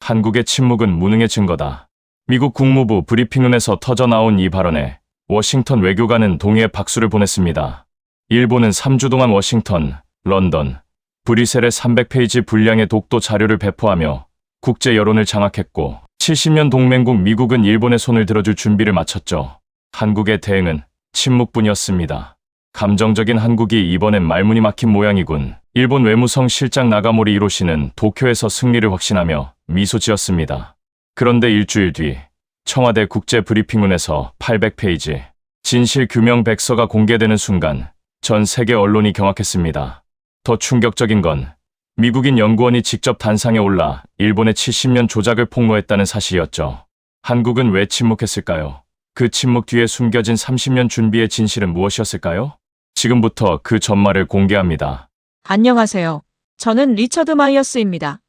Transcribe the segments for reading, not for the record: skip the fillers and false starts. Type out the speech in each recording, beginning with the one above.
한국의 침묵은 무능의 증거다. 미국 국무부 브리핑룸에서 터져나온 이 발언에 워싱턴 외교관은 동의의 박수를 보냈습니다. 일본은 3주 동안 워싱턴, 런던, 브뤼셀에 300페이지 분량의 독도 자료를 배포하며 국제 여론을 장악했고 70년 동맹국 미국은 일본의 손을 들어줄 준비를 마쳤죠. 한국의 대응은 침묵뿐이었습니다. 감정적인 한국이 이번엔 말문이 막힌 모양이군. 일본 외무성 실장 나가모리 히로시는 도쿄에서 승리를 확신하며 미소 지었습니다. 그런데 일주일 뒤 청와대 국제 브리핑룸에서 800페이지 진실 규명 백서가 공개되는 순간 전 세계 언론이 경악했습니다. 더 충격적인 건 미국인 연구원이 직접 단상에 올라 일본의 70년 조작을 폭로했다는 사실이었죠. 한국은 왜 침묵했을까요? 그 침묵 뒤에 숨겨진 30년 준비의 진실은 무엇이었을까요? 지금부터 그 전말을 공개합니다. 안녕하세요. 저는 리처드 마이어스입니다.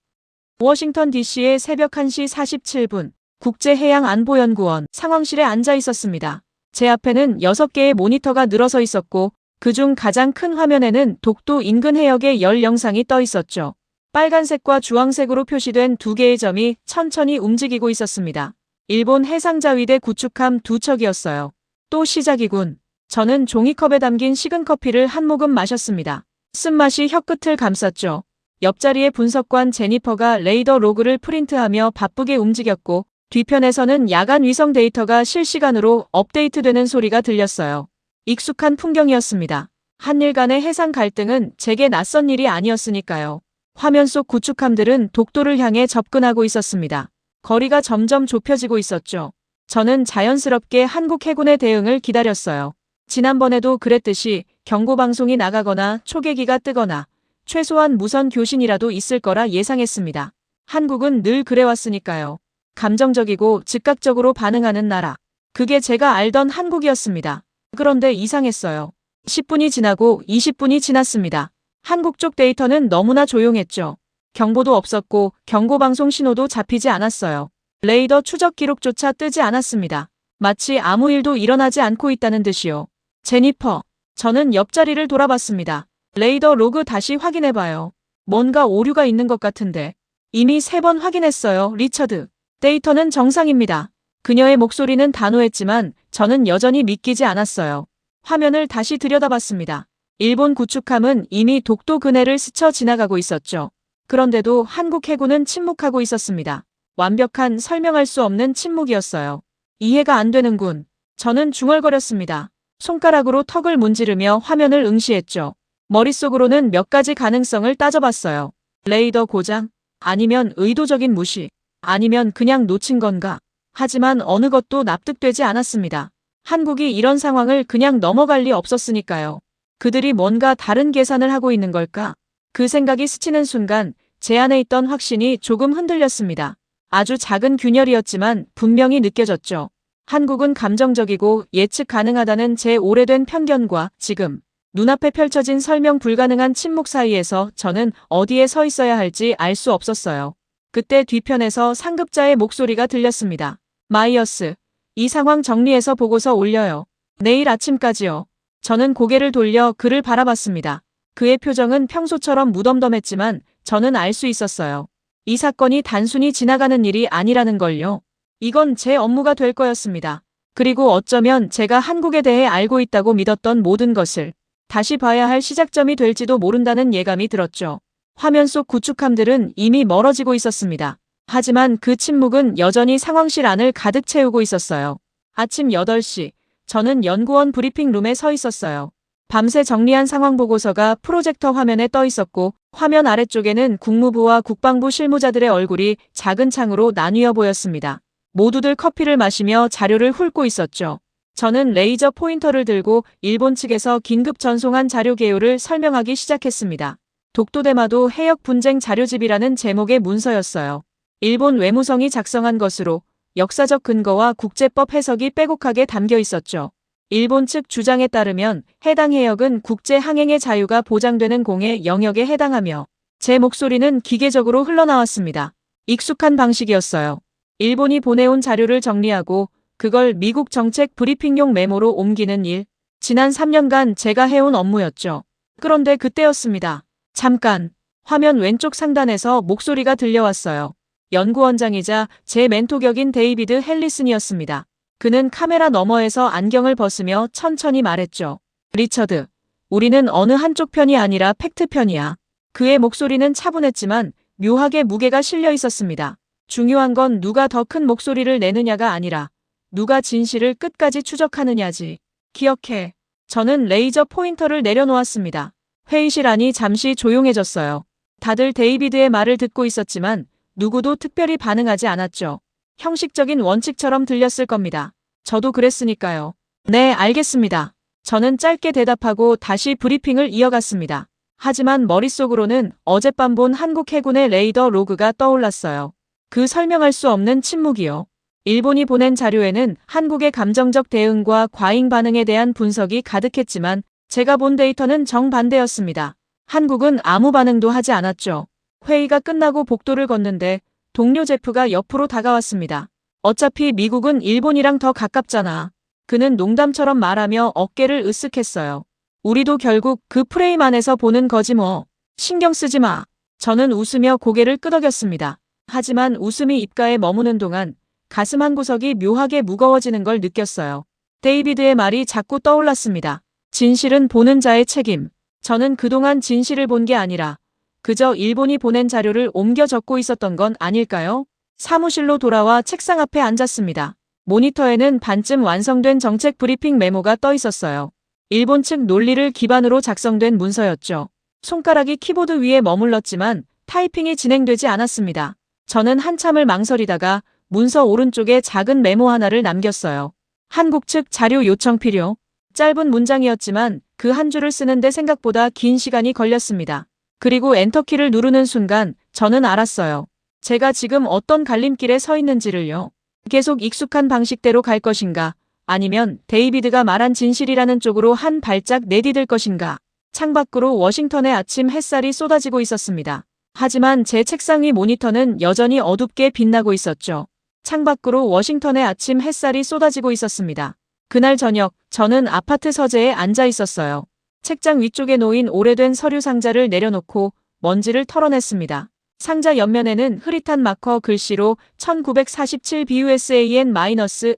워싱턴 DC의 새벽 1시 47분 국제해양안보연구원 상황실에 앉아 있었습니다. 제 앞에는 6개의 모니터가 늘어서 있었고 그중 가장 큰 화면에는 독도 인근 해역의 열 영상이 떠 있었죠. 빨간색과 주황색으로 표시된 2개의 점이 천천히 움직이고 있었습니다. 일본 해상자위대 구축함 2척이었어요. 또 시작이군. 저는 종이컵에 담긴 식은 커피를 한 모금 마셨습니다. 쓴맛이 혀끝을 감쌌죠. 옆자리의 분석관 제니퍼가 레이더 로그를 프린트하며 바쁘게 움직였고 뒤편에서는 야간 위성 데이터가 실시간으로 업데이트되는 소리가 들렸어요. 익숙한 풍경이었습니다. 한일 간의 해상 갈등은 제게 낯선 일이 아니었으니까요. 화면 속 구축함들은 독도를 향해 접근하고 있었습니다. 거리가 점점 좁혀지고 있었죠. 저는 자연스럽게 한국 해군의 대응을 기다렸어요. 지난번에도 그랬듯이 경고방송이 나가거나 초계기가 뜨거나 최소한 무선 교신이라도 있을 거라 예상했습니다. 한국은 늘 그래왔으니까요. 감정적이고 즉각적으로 반응하는 나라. 그게 제가 알던 한국이었습니다. 그런데 이상했어요. 10분이 지나고 20분이 지났습니다. 한국 쪽 데이터는 너무나 조용했죠. 경보도 없었고 경고방송 신호도 잡히지 않았어요. 레이더 추적 기록조차 뜨지 않았습니다. 마치 아무 일도 일어나지 않고 있다는 듯이요. 제니퍼, 저는 옆자리를 돌아봤습니다. 레이더 로그 다시 확인해봐요. 뭔가 오류가 있는 것 같은데. 이미 3번 확인했어요, 리처드. 데이터는 정상입니다. 그녀의 목소리는 단호했지만 저는 여전히 믿기지 않았어요. 화면을 다시 들여다봤습니다. 일본 구축함은 이미 독도 근해를 스쳐 지나가고 있었죠. 그런데도 한국 해군은 침묵하고 있었습니다. 완벽한 설명할 수 없는 침묵이었어요. 이해가 안 되는군. 저는 중얼거렸습니다. 손가락으로 턱을 문지르며 화면을 응시했죠. 머릿속으로는 몇 가지 가능성을 따져봤어요. 레이더 고장? 아니면 의도적인 무시? 아니면 그냥 놓친 건가? 하지만 어느 것도 납득되지 않았습니다. 한국이 이런 상황을 그냥 넘어갈 리 없었으니까요. 그들이 뭔가 다른 계산을 하고 있는 걸까? 그 생각이 스치는 순간 제 안에 있던 확신이 조금 흔들렸습니다. 아주 작은 균열이었지만 분명히 느껴졌죠. 한국은 감정적이고 예측 가능하다는 제 오래된 편견과 지금 눈앞에 펼쳐진 설명 불가능한 침묵 사이에서 저는 어디에 서 있어야 할지 알 수 없었어요. 그때 뒤편에서 상급자의 목소리가 들렸습니다. 마이어스, 이 상황 정리해서 보고서 올려요. 내일 아침까지요. 저는 고개를 돌려 그를 바라봤습니다. 그의 표정은 평소처럼 무덤덤했지만 저는 알 수 있었어요. 이 사건이 단순히 지나가는 일이 아니라는 걸요. 이건 제 업무가 될 거였습니다. 그리고 어쩌면 제가 한국에 대해 알고 있다고 믿었던 모든 것을 다시 봐야 할 시작점이 될지도 모른다는 예감이 들었죠. 화면 속 구축함들은 이미 멀어지고 있었습니다. 하지만 그 침묵은 여전히 상황실 안을 가득 채우고 있었어요. 아침 8시, 저는 연구원 브리핑룸에 서 있었어요. 밤새 정리한 상황 보고서가 프로젝터 화면에 떠 있었고 화면 아래쪽에는 국무부와 국방부 실무자들의 얼굴이 작은 창으로 나뉘어 보였습니다. 모두들 커피를 마시며 자료를 훑고 있었죠. 저는 레이저 포인터를 들고 일본 측에서 긴급 전송한 자료 개요를 설명하기 시작했습니다. 독도대마도 해역 분쟁 자료집이라는 제목의 문서였어요. 일본 외무성이 작성한 것으로 역사적 근거와 국제법 해석이 빼곡하게 담겨 있었죠. 일본 측 주장에 따르면 해당 해역은 국제 항행의 자유가 보장되는 공해 영역에 해당하며 제 목소리는 기계적으로 흘러나왔습니다. 익숙한 방식이었어요. 일본이 보내온 자료를 정리하고 그걸 미국 정책 브리핑용 메모로 옮기는 일. 지난 3년간 제가 해온 업무였죠. 그런데 그때였습니다. 잠깐. 화면 왼쪽 상단에서 목소리가 들려왔어요. 연구원장이자 제 멘토격인 데이비드 헬리슨이었습니다. 그는 카메라 너머에서 안경을 벗으며 천천히 말했죠. 리처드, 우리는 어느 한쪽 편이 아니라 팩트 편이야. 그의 목소리는 차분했지만 묘하게 무게가 실려 있었습니다. 중요한 건 누가 더 큰 목소리를 내느냐가 아니라 누가 진실을 끝까지 추적하느냐지. 기억해. 저는 레이저 포인터를 내려놓았습니다. 회의실 안이 잠시 조용해졌어요. 다들 데이비드의 말을 듣고 있었지만 누구도 특별히 반응하지 않았죠. 형식적인 원칙처럼 들렸을 겁니다. 저도 그랬으니까요. 네, 알겠습니다. 저는 짧게 대답하고 다시 브리핑을 이어갔습니다. 하지만 머릿속으로는 어젯밤 본 한국 해군의 레이더 로그가 떠올랐어요. 그 설명할 수 없는 침묵이요. 일본이 보낸 자료에는 한국의 감정적 대응과 과잉 반응에 대한 분석이 가득했지만 제가 본 데이터는 정반대였습니다. 한국은 아무 반응도 하지 않았죠. 회의가 끝나고 복도를 걷는데 동료 제프가 옆으로 다가왔습니다. 어차피 미국은 일본이랑 더 가깝잖아. 그는 농담처럼 말하며 어깨를 으쓱했어요. 우리도 결국 그 프레임 안에서 보는 거지 뭐. 신경 쓰지 마. 저는 웃으며 고개를 끄덕였습니다. 하지만 웃음이 입가에 머무는 동안 가슴 한 구석이 묘하게 무거워지는 걸 느꼈어요. 데이비드의 말이 자꾸 떠올랐습니다. 진실은 보는 자의 책임. 저는 그동안 진실을 본 게 아니라 그저 일본이 보낸 자료를 옮겨 적고 있었던 건 아닐까요? 사무실로 돌아와 책상 앞에 앉았습니다. 모니터에는 반쯤 완성된 정책 브리핑 메모가 떠 있었어요. 일본 측 논리를 기반으로 작성된 문서였죠. 손가락이 키보드 위에 머물렀지만 타이핑이 진행되지 않았습니다. 저는 한참을 망설이다가 문서 오른쪽에 작은 메모 하나를 남겼어요. 한국 측 자료 요청 필요. 짧은 문장이었지만 그 한 줄을 쓰는데 생각보다 긴 시간이 걸렸습니다. 그리고 엔터키를 누르는 순간 저는 알았어요. 제가 지금 어떤 갈림길에 서 있는지를요. 계속 익숙한 방식대로 갈 것인가, 아니면 데이비드가 말한 진실이라는 쪽으로 한 발짝 내디딜 것인가. 창밖으로 워싱턴의 아침 햇살이 쏟아지고 있었습니다. 하지만 제 책상 위 모니터는 여전히 어둡게 빛나고 있었죠. 창밖으로 워싱턴의 아침 햇살이 쏟아지고 있었습니다. 그날 저녁 저는 아파트 서재에 앉아 있었어요. 책장 위쪽에 놓인 오래된 서류 상자를 내려놓고 먼지를 털어냈습니다. 상자 옆면에는 흐릿한 마커 글씨로 1947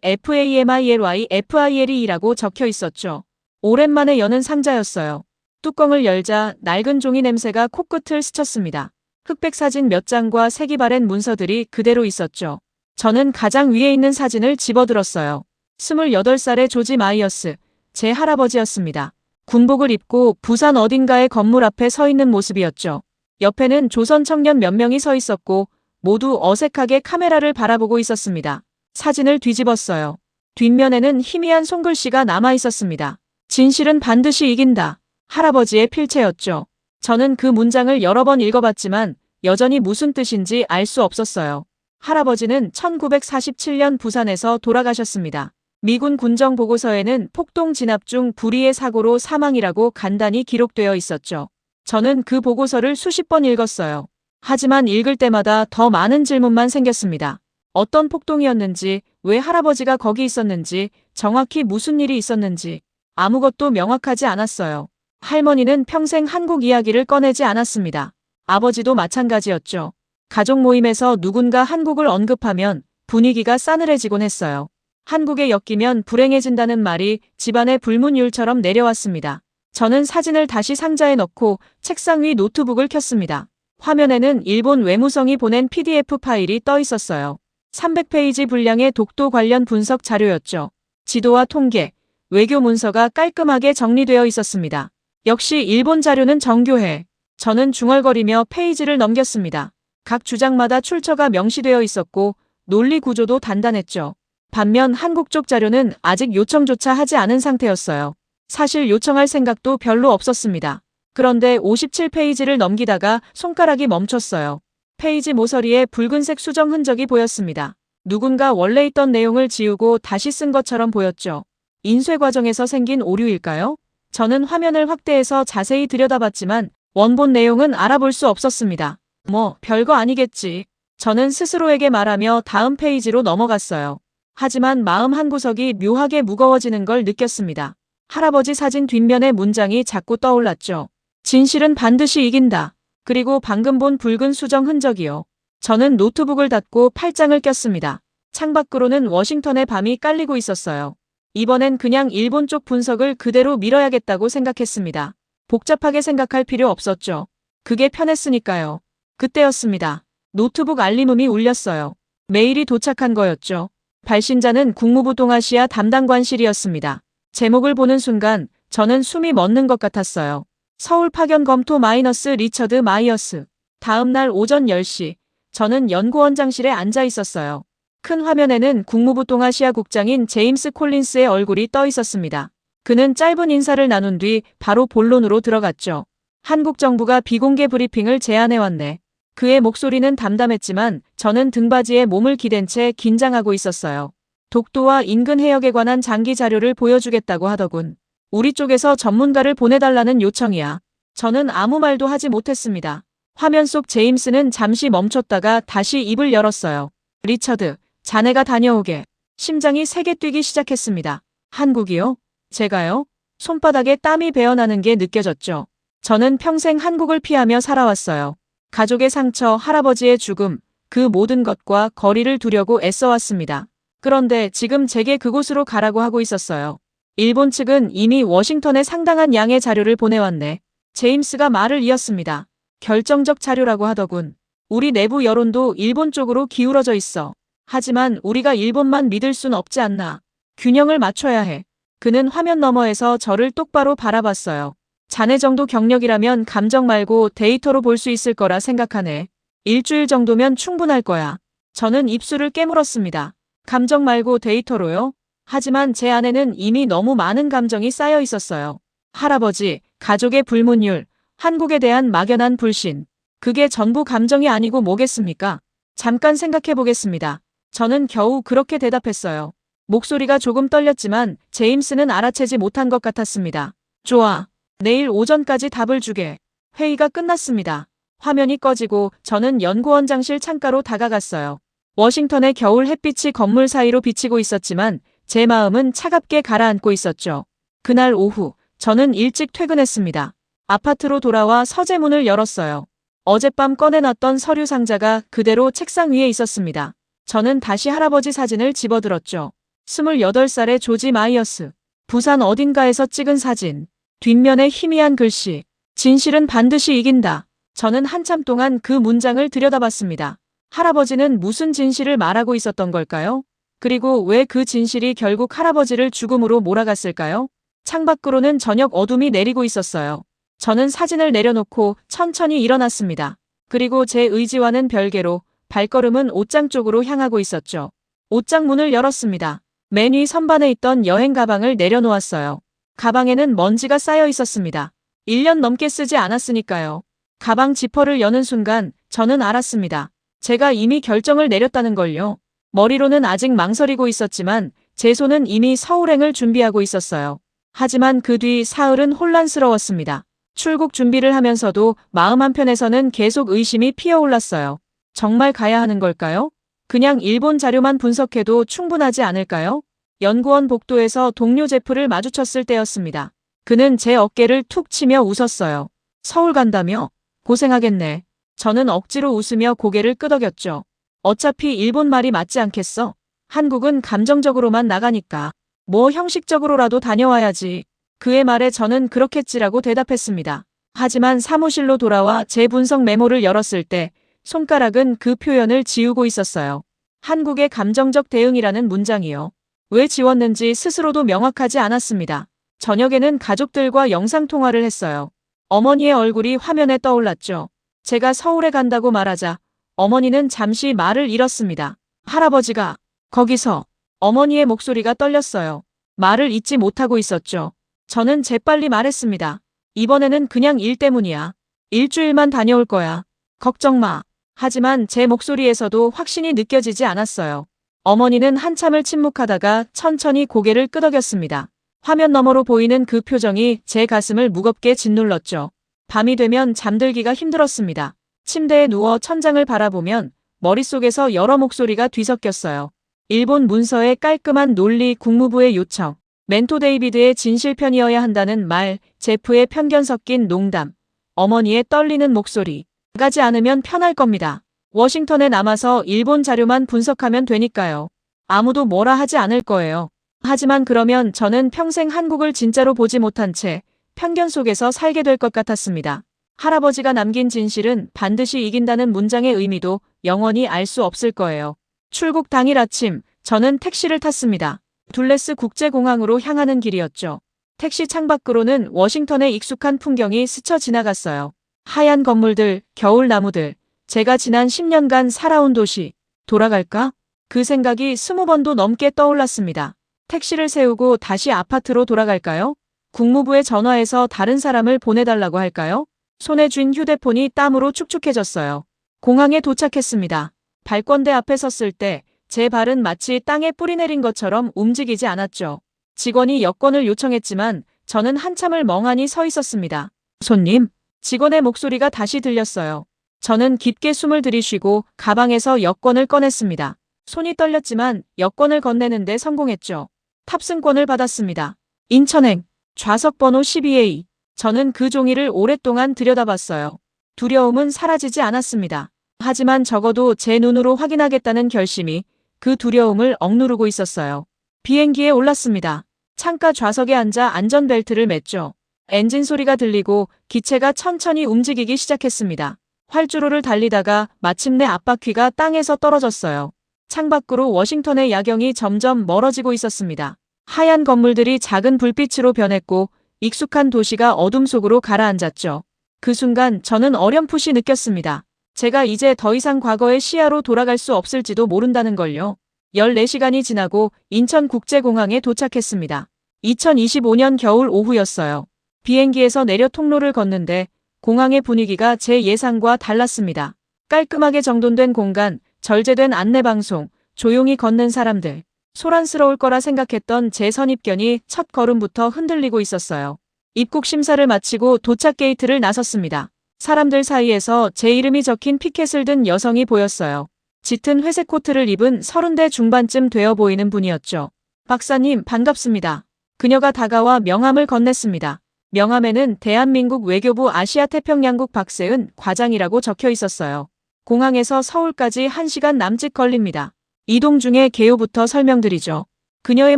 BUSAN-FAMILY FILE라고 적혀 있었죠. 오랜만에 여는 상자였어요. 뚜껑을 열자 낡은 종이 냄새가 코끝을 스쳤습니다. 흑백 사진 몇 장과 색이 바랜 문서들이 그대로 있었죠. 저는 가장 위에 있는 사진을 집어들었어요. 28살의 조지 마이어스, 제 할아버지였습니다. 군복을 입고 부산 어딘가의 건물 앞에 서 있는 모습이었죠. 옆에는 조선 청년 몇 명이 서 있었고 모두 어색하게 카메라를 바라보고 있었습니다. 사진을 뒤집었어요. 뒷면에는 희미한 손글씨가 남아 있었습니다. 진실은 반드시 이긴다. 할아버지의 필체였죠. 저는 그 문장을 여러 번 읽어봤지만 여전히 무슨 뜻인지 알 수 없었어요. 할아버지는 1947년 부산에서 돌아가셨습니다. 미군 군정 보고서에는 폭동 진압 중 불의의 사고로 사망이라고 간단히 기록되어 있었죠. 저는 그 보고서를 수십 번 읽었어요. 하지만 읽을 때마다 더 많은 질문만 생겼습니다. 어떤 폭동이었는지, 왜 할아버지가 거기 있었는지, 정확히 무슨 일이 있었는지 아무것도 명확하지 않았어요. 할머니는 평생 한국 이야기를 꺼내지 않았습니다. 아버지도 마찬가지였죠. 가족 모임에서 누군가 한국을 언급하면 분위기가 싸늘해지곤 했어요. 한국에 엮이면 불행해진다는 말이 집안의 불문율처럼 내려왔습니다. 저는 사진을 다시 상자에 넣고 책상 위 노트북을 켰습니다. 화면에는 일본 외무성이 보낸 PDF 파일이 떠 있었어요. 300페이지 분량의 독도 관련 분석 자료였죠. 지도와 통계, 외교 문서가 깔끔하게 정리되어 있었습니다. 역시 일본 자료는 정교해. 저는 중얼거리며 페이지를 넘겼습니다. 각 주장마다 출처가 명시되어 있었고 논리 구조도 단단했죠. 반면 한국 쪽 자료는 아직 요청조차 하지 않은 상태였어요. 사실 요청할 생각도 별로 없었습니다. 그런데 57페이지를 넘기다가 손가락이 멈췄어요. 페이지 모서리에 붉은색 수정 흔적이 보였습니다. 누군가 원래 있던 내용을 지우고 다시 쓴 것처럼 보였죠. 인쇄 과정에서 생긴 오류일까요? 저는 화면을 확대해서 자세히 들여다봤지만 원본 내용은 알아볼 수 없었습니다. 뭐 별거 아니겠지. 저는 스스로에게 말하며 다음 페이지로 넘어갔어요. 하지만 마음 한구석이 묘하게 무거워지는 걸 느꼈습니다. 할아버지 사진 뒷면의 문장이 자꾸 떠올랐죠. 진실은 반드시 이긴다. 그리고 방금 본 붉은 수정 흔적이요. 저는 노트북을 닫고 팔짱을 꼈습니다. 창밖으로는 워싱턴의 밤이 깔리고 있었어요. 이번엔 그냥 일본 쪽 분석을 그대로 밀어야겠다고 생각했습니다. 복잡하게 생각할 필요 없었죠. 그게 편했으니까요. 그때였습니다. 노트북 알림음이 울렸어요. 메일이 도착한 거였죠. 발신자는 국무부 동아시아 담당관실이었습니다. 제목을 보는 순간 저는 숨이 멎는 것 같았어요. 서울 파견 검토 마이너스 리처드 마이어스. 다음 날 오전 10시 저는 연구원장실에 앉아 있었어요. 큰 화면에는 국무부 동아시아 국장인 제임스 콜린스의 얼굴이 떠 있었습니다. 그는 짧은 인사를 나눈 뒤 바로 본론으로 들어갔죠. 한국 정부가 비공개 브리핑을 제안해왔네. 그의 목소리는 담담했지만 저는 등받이에 몸을 기댄 채 긴장하고 있었어요. 독도와 인근 해역에 관한 장기 자료를 보여주겠다고 하더군. 우리 쪽에서 전문가를 보내달라는 요청이야. 저는 아무 말도 하지 못했습니다. 화면 속 제임스는 잠시 멈췄다가 다시 입을 열었어요. 리처드, 자네가 다녀오게. 심장이 세게 뛰기 시작했습니다. 한국이요? 제가요? 손바닥에 땀이 배어나는 게 느껴졌죠. 저는 평생 한국을 피하며 살아왔어요. 가족의 상처, 할아버지의 죽음, 그 모든 것과 거리를 두려고 애써왔습니다. 그런데 지금 제게 그곳으로 가라고 하고 있었어요. 일본 측은 이미 워싱턴에 상당한 양의 자료를 보내왔네. 제임스가 말을 이었습니다. 결정적 자료라고 하더군. 우리 내부 여론도 일본 쪽으로 기울어져 있어. 하지만 우리가 일본만 믿을 순 없지 않나. 균형을 맞춰야 해. 그는 화면 너머에서 저를 똑바로 바라봤어요. 자네 정도 경력이라면 감정 말고 데이터로 볼 수 있을 거라 생각하네. 일주일 정도면 충분할 거야. 저는 입술을 깨물었습니다. 감정 말고 데이터로요? 하지만 제 안에는 이미 너무 많은 감정이 쌓여 있었어요. 할아버지, 가족의 불문율, 한국에 대한 막연한 불신. 그게 전부 감정이 아니고 뭐겠습니까? 잠깐 생각해 보겠습니다. 저는 겨우 그렇게 대답했어요. 목소리가 조금 떨렸지만 제임스는 알아채지 못한 것 같았습니다. 좋아. 내일 오전까지 답을 주게. 회의가 끝났습니다. 화면이 꺼지고 저는 연구원장실 창가로 다가갔어요. 워싱턴의 겨울 햇빛이 건물 사이로 비치고 있었지만 제 마음은 차갑게 가라앉고 있었죠. 그날 오후 저는 일찍 퇴근했습니다. 아파트로 돌아와 서재문을 열었어요. 어젯밤 꺼내놨던 서류 상자가 그대로 책상 위에 있었습니다. 저는 다시 할아버지 사진을 집어들었죠. 28살의 조지 마이어스. 부산 어딘가에서 찍은 사진. 뒷면에 희미한 글씨. 진실은 반드시 이긴다. 저는 한참 동안 그 문장을 들여다봤습니다. 할아버지는 무슨 진실을 말하고 있었던 걸까요? 그리고 왜 그 진실이 결국 할아버지를 죽음으로 몰아갔을까요? 창밖으로는 저녁 어둠이 내리고 있었어요. 저는 사진을 내려놓고 천천히 일어났습니다. 그리고 제 의지와는 별개로 발걸음은 옷장 쪽으로 향하고 있었죠. 옷장 문을 열었습니다. 맨 위 선반에 있던 여행 가방을 내려놓았어요. 가방에는 먼지가 쌓여 있었습니다. 1년 넘게 쓰지 않았으니까요. 가방 지퍼를 여는 순간 저는 알았습니다. 제가 이미 결정을 내렸다는 걸요. 머리로는 아직 망설이고 있었지만 제 손은 이미 서울행을 준비하고 있었어요. 하지만 그 뒤 사흘은 혼란스러웠습니다. 출국 준비를 하면서도 마음 한편에서는 계속 의심이 피어올랐어요. 정말 가야 하는 걸까요? 그냥 일본 자료만 분석해도 충분하지 않을까요? 연구원 복도에서 동료 제프를 마주쳤을 때였습니다. 그는 제 어깨를 툭 치며 웃었어요. 서울 간다며? 고생하겠네. 저는 억지로 웃으며 고개를 끄덕였죠. 어차피 일본 말이 맞지 않겠어? 한국은 감정적으로만 나가니까. 뭐 형식적으로라도 다녀와야지. 그의 말에 저는 그렇겠지라고 대답했습니다. 하지만 사무실로 돌아와 제 분석 메모를 열었을 때 손가락은 그 표현을 지우고 있었어요. 한국의 감정적 대응이라는 문장이요. 왜 지웠는지 스스로도 명확하지 않았습니다. 저녁에는 가족들과 영상통화를 했어요. 어머니의 얼굴이 화면에 떠올랐죠. 제가 서울에 간다고 말하자 어머니는 잠시 말을 잃었습니다. 할아버지가 거기서 어머니의 목소리가 떨렸어요. 말을 잇지 못하고 있었죠. 저는 재빨리 말했습니다. 이번에는 그냥 일 때문이야. 일주일만 다녀올 거야. 걱정 마. 하지만 제 목소리에서도 확신이 느껴지지 않았어요. 어머니는 한참을 침묵하다가 천천히 고개를 끄덕였습니다. 화면 너머로 보이는 그 표정이 제 가슴을 무겁게 짓눌렀죠. 밤이 되면 잠들기가 힘들었습니다. 침대에 누워 천장을 바라보면 머릿속에서 여러 목소리가 뒤섞였어요. 일본 문서의 깔끔한 논리, 국무부의 요청, 멘토 데이비드의 진실편이어야 한다는 말, 제프의 편견 섞인 농담, 어머니의 떨리는 목소리. 나가지 않으면 편할 겁니다. 워싱턴에 남아서 일본 자료만 분석하면 되니까요. 아무도 뭐라 하지 않을 거예요. 하지만 그러면 저는 평생 한국을 진짜로 보지 못한 채 편견 속에서 살게 될 것 같았습니다. 할아버지가 남긴 진실은 반드시 이긴다는 문장의 의미도 영원히 알 수 없을 거예요. 출국 당일 아침, 저는 택시를 탔습니다. 둘레스 국제공항으로 향하는 길이었죠. 택시 창밖으로는 워싱턴의 익숙한 풍경이 스쳐 지나갔어요. 하얀 건물들, 겨울 나무들, 제가 지난 10년간 살아온 도시, 돌아갈까? 그 생각이 20번도 넘게 떠올랐습니다. 택시를 세우고 다시 아파트로 돌아갈까요? 국무부에 전화해서 다른 사람을 보내달라고 할까요? 손에 쥔 휴대폰이 땀으로 축축해졌어요. 공항에 도착했습니다. 발권대 앞에 섰을 때 제 발은 마치 땅에 뿌리 내린 것처럼 움직이지 않았죠. 직원이 여권을 요청했지만 저는 한참을 멍하니 서 있었습니다. 손님, 직원의 목소리가 다시 들렸어요. 저는 깊게 숨을 들이쉬고 가방에서 여권을 꺼냈습니다. 손이 떨렸지만 여권을 건네는데 성공했죠. 탑승권을 받았습니다. 인천행, 좌석 번호 12A. 저는 그 종이를 오랫동안 들여다봤어요. 두려움은 사라지지 않았습니다. 하지만 적어도 제 눈으로 확인하겠다는 결심이 그 두려움을 억누르고 있었어요. 비행기에 올랐습니다. 창가 좌석에 앉아 안전벨트를 맸죠. 엔진 소리가 들리고 기체가 천천히 움직이기 시작했습니다. 활주로를 달리다가 마침내 앞바퀴가 땅에서 떨어졌어요. 창밖으로 워싱턴의 야경이 점점 멀어지고 있었습니다. 하얀 건물들이 작은 불빛으로 변했고 익숙한 도시가 어둠 속으로 가라앉았죠. 그 순간 저는 어렴풋이 느꼈습니다. 제가 이제 더 이상 과거의 시야로 돌아갈 수 없을지도 모른다는 걸요. 14시간이 지나고 인천국제공항에 도착했습니다. 2025년 겨울 오후였어요. 비행기에서 내려 통로를 걷는데 공항의 분위기가 제 예상과 달랐습니다. 깔끔하게 정돈된 공간, 절제된 안내방송, 조용히 걷는 사람들. 소란스러울 거라 생각했던 제 선입견이 첫 걸음부터 흔들리고 있었어요. 입국 심사를 마치고 도착 게이트를 나섰습니다. 사람들 사이에서 제 이름이 적힌 피켓을 든 여성이 보였어요. 짙은 회색 코트를 입은 30대 중반쯤 되어 보이는 분이었죠. 박사님, 반갑습니다. 그녀가 다가와 명함을 건넸습니다. 명함에는 대한민국 외교부 아시아태평양국 박세은 과장이라고 적혀 있었어요. 공항에서 서울까지 1시간 남짓 걸립니다. 이동 중에 개요부터 설명드리죠. 그녀의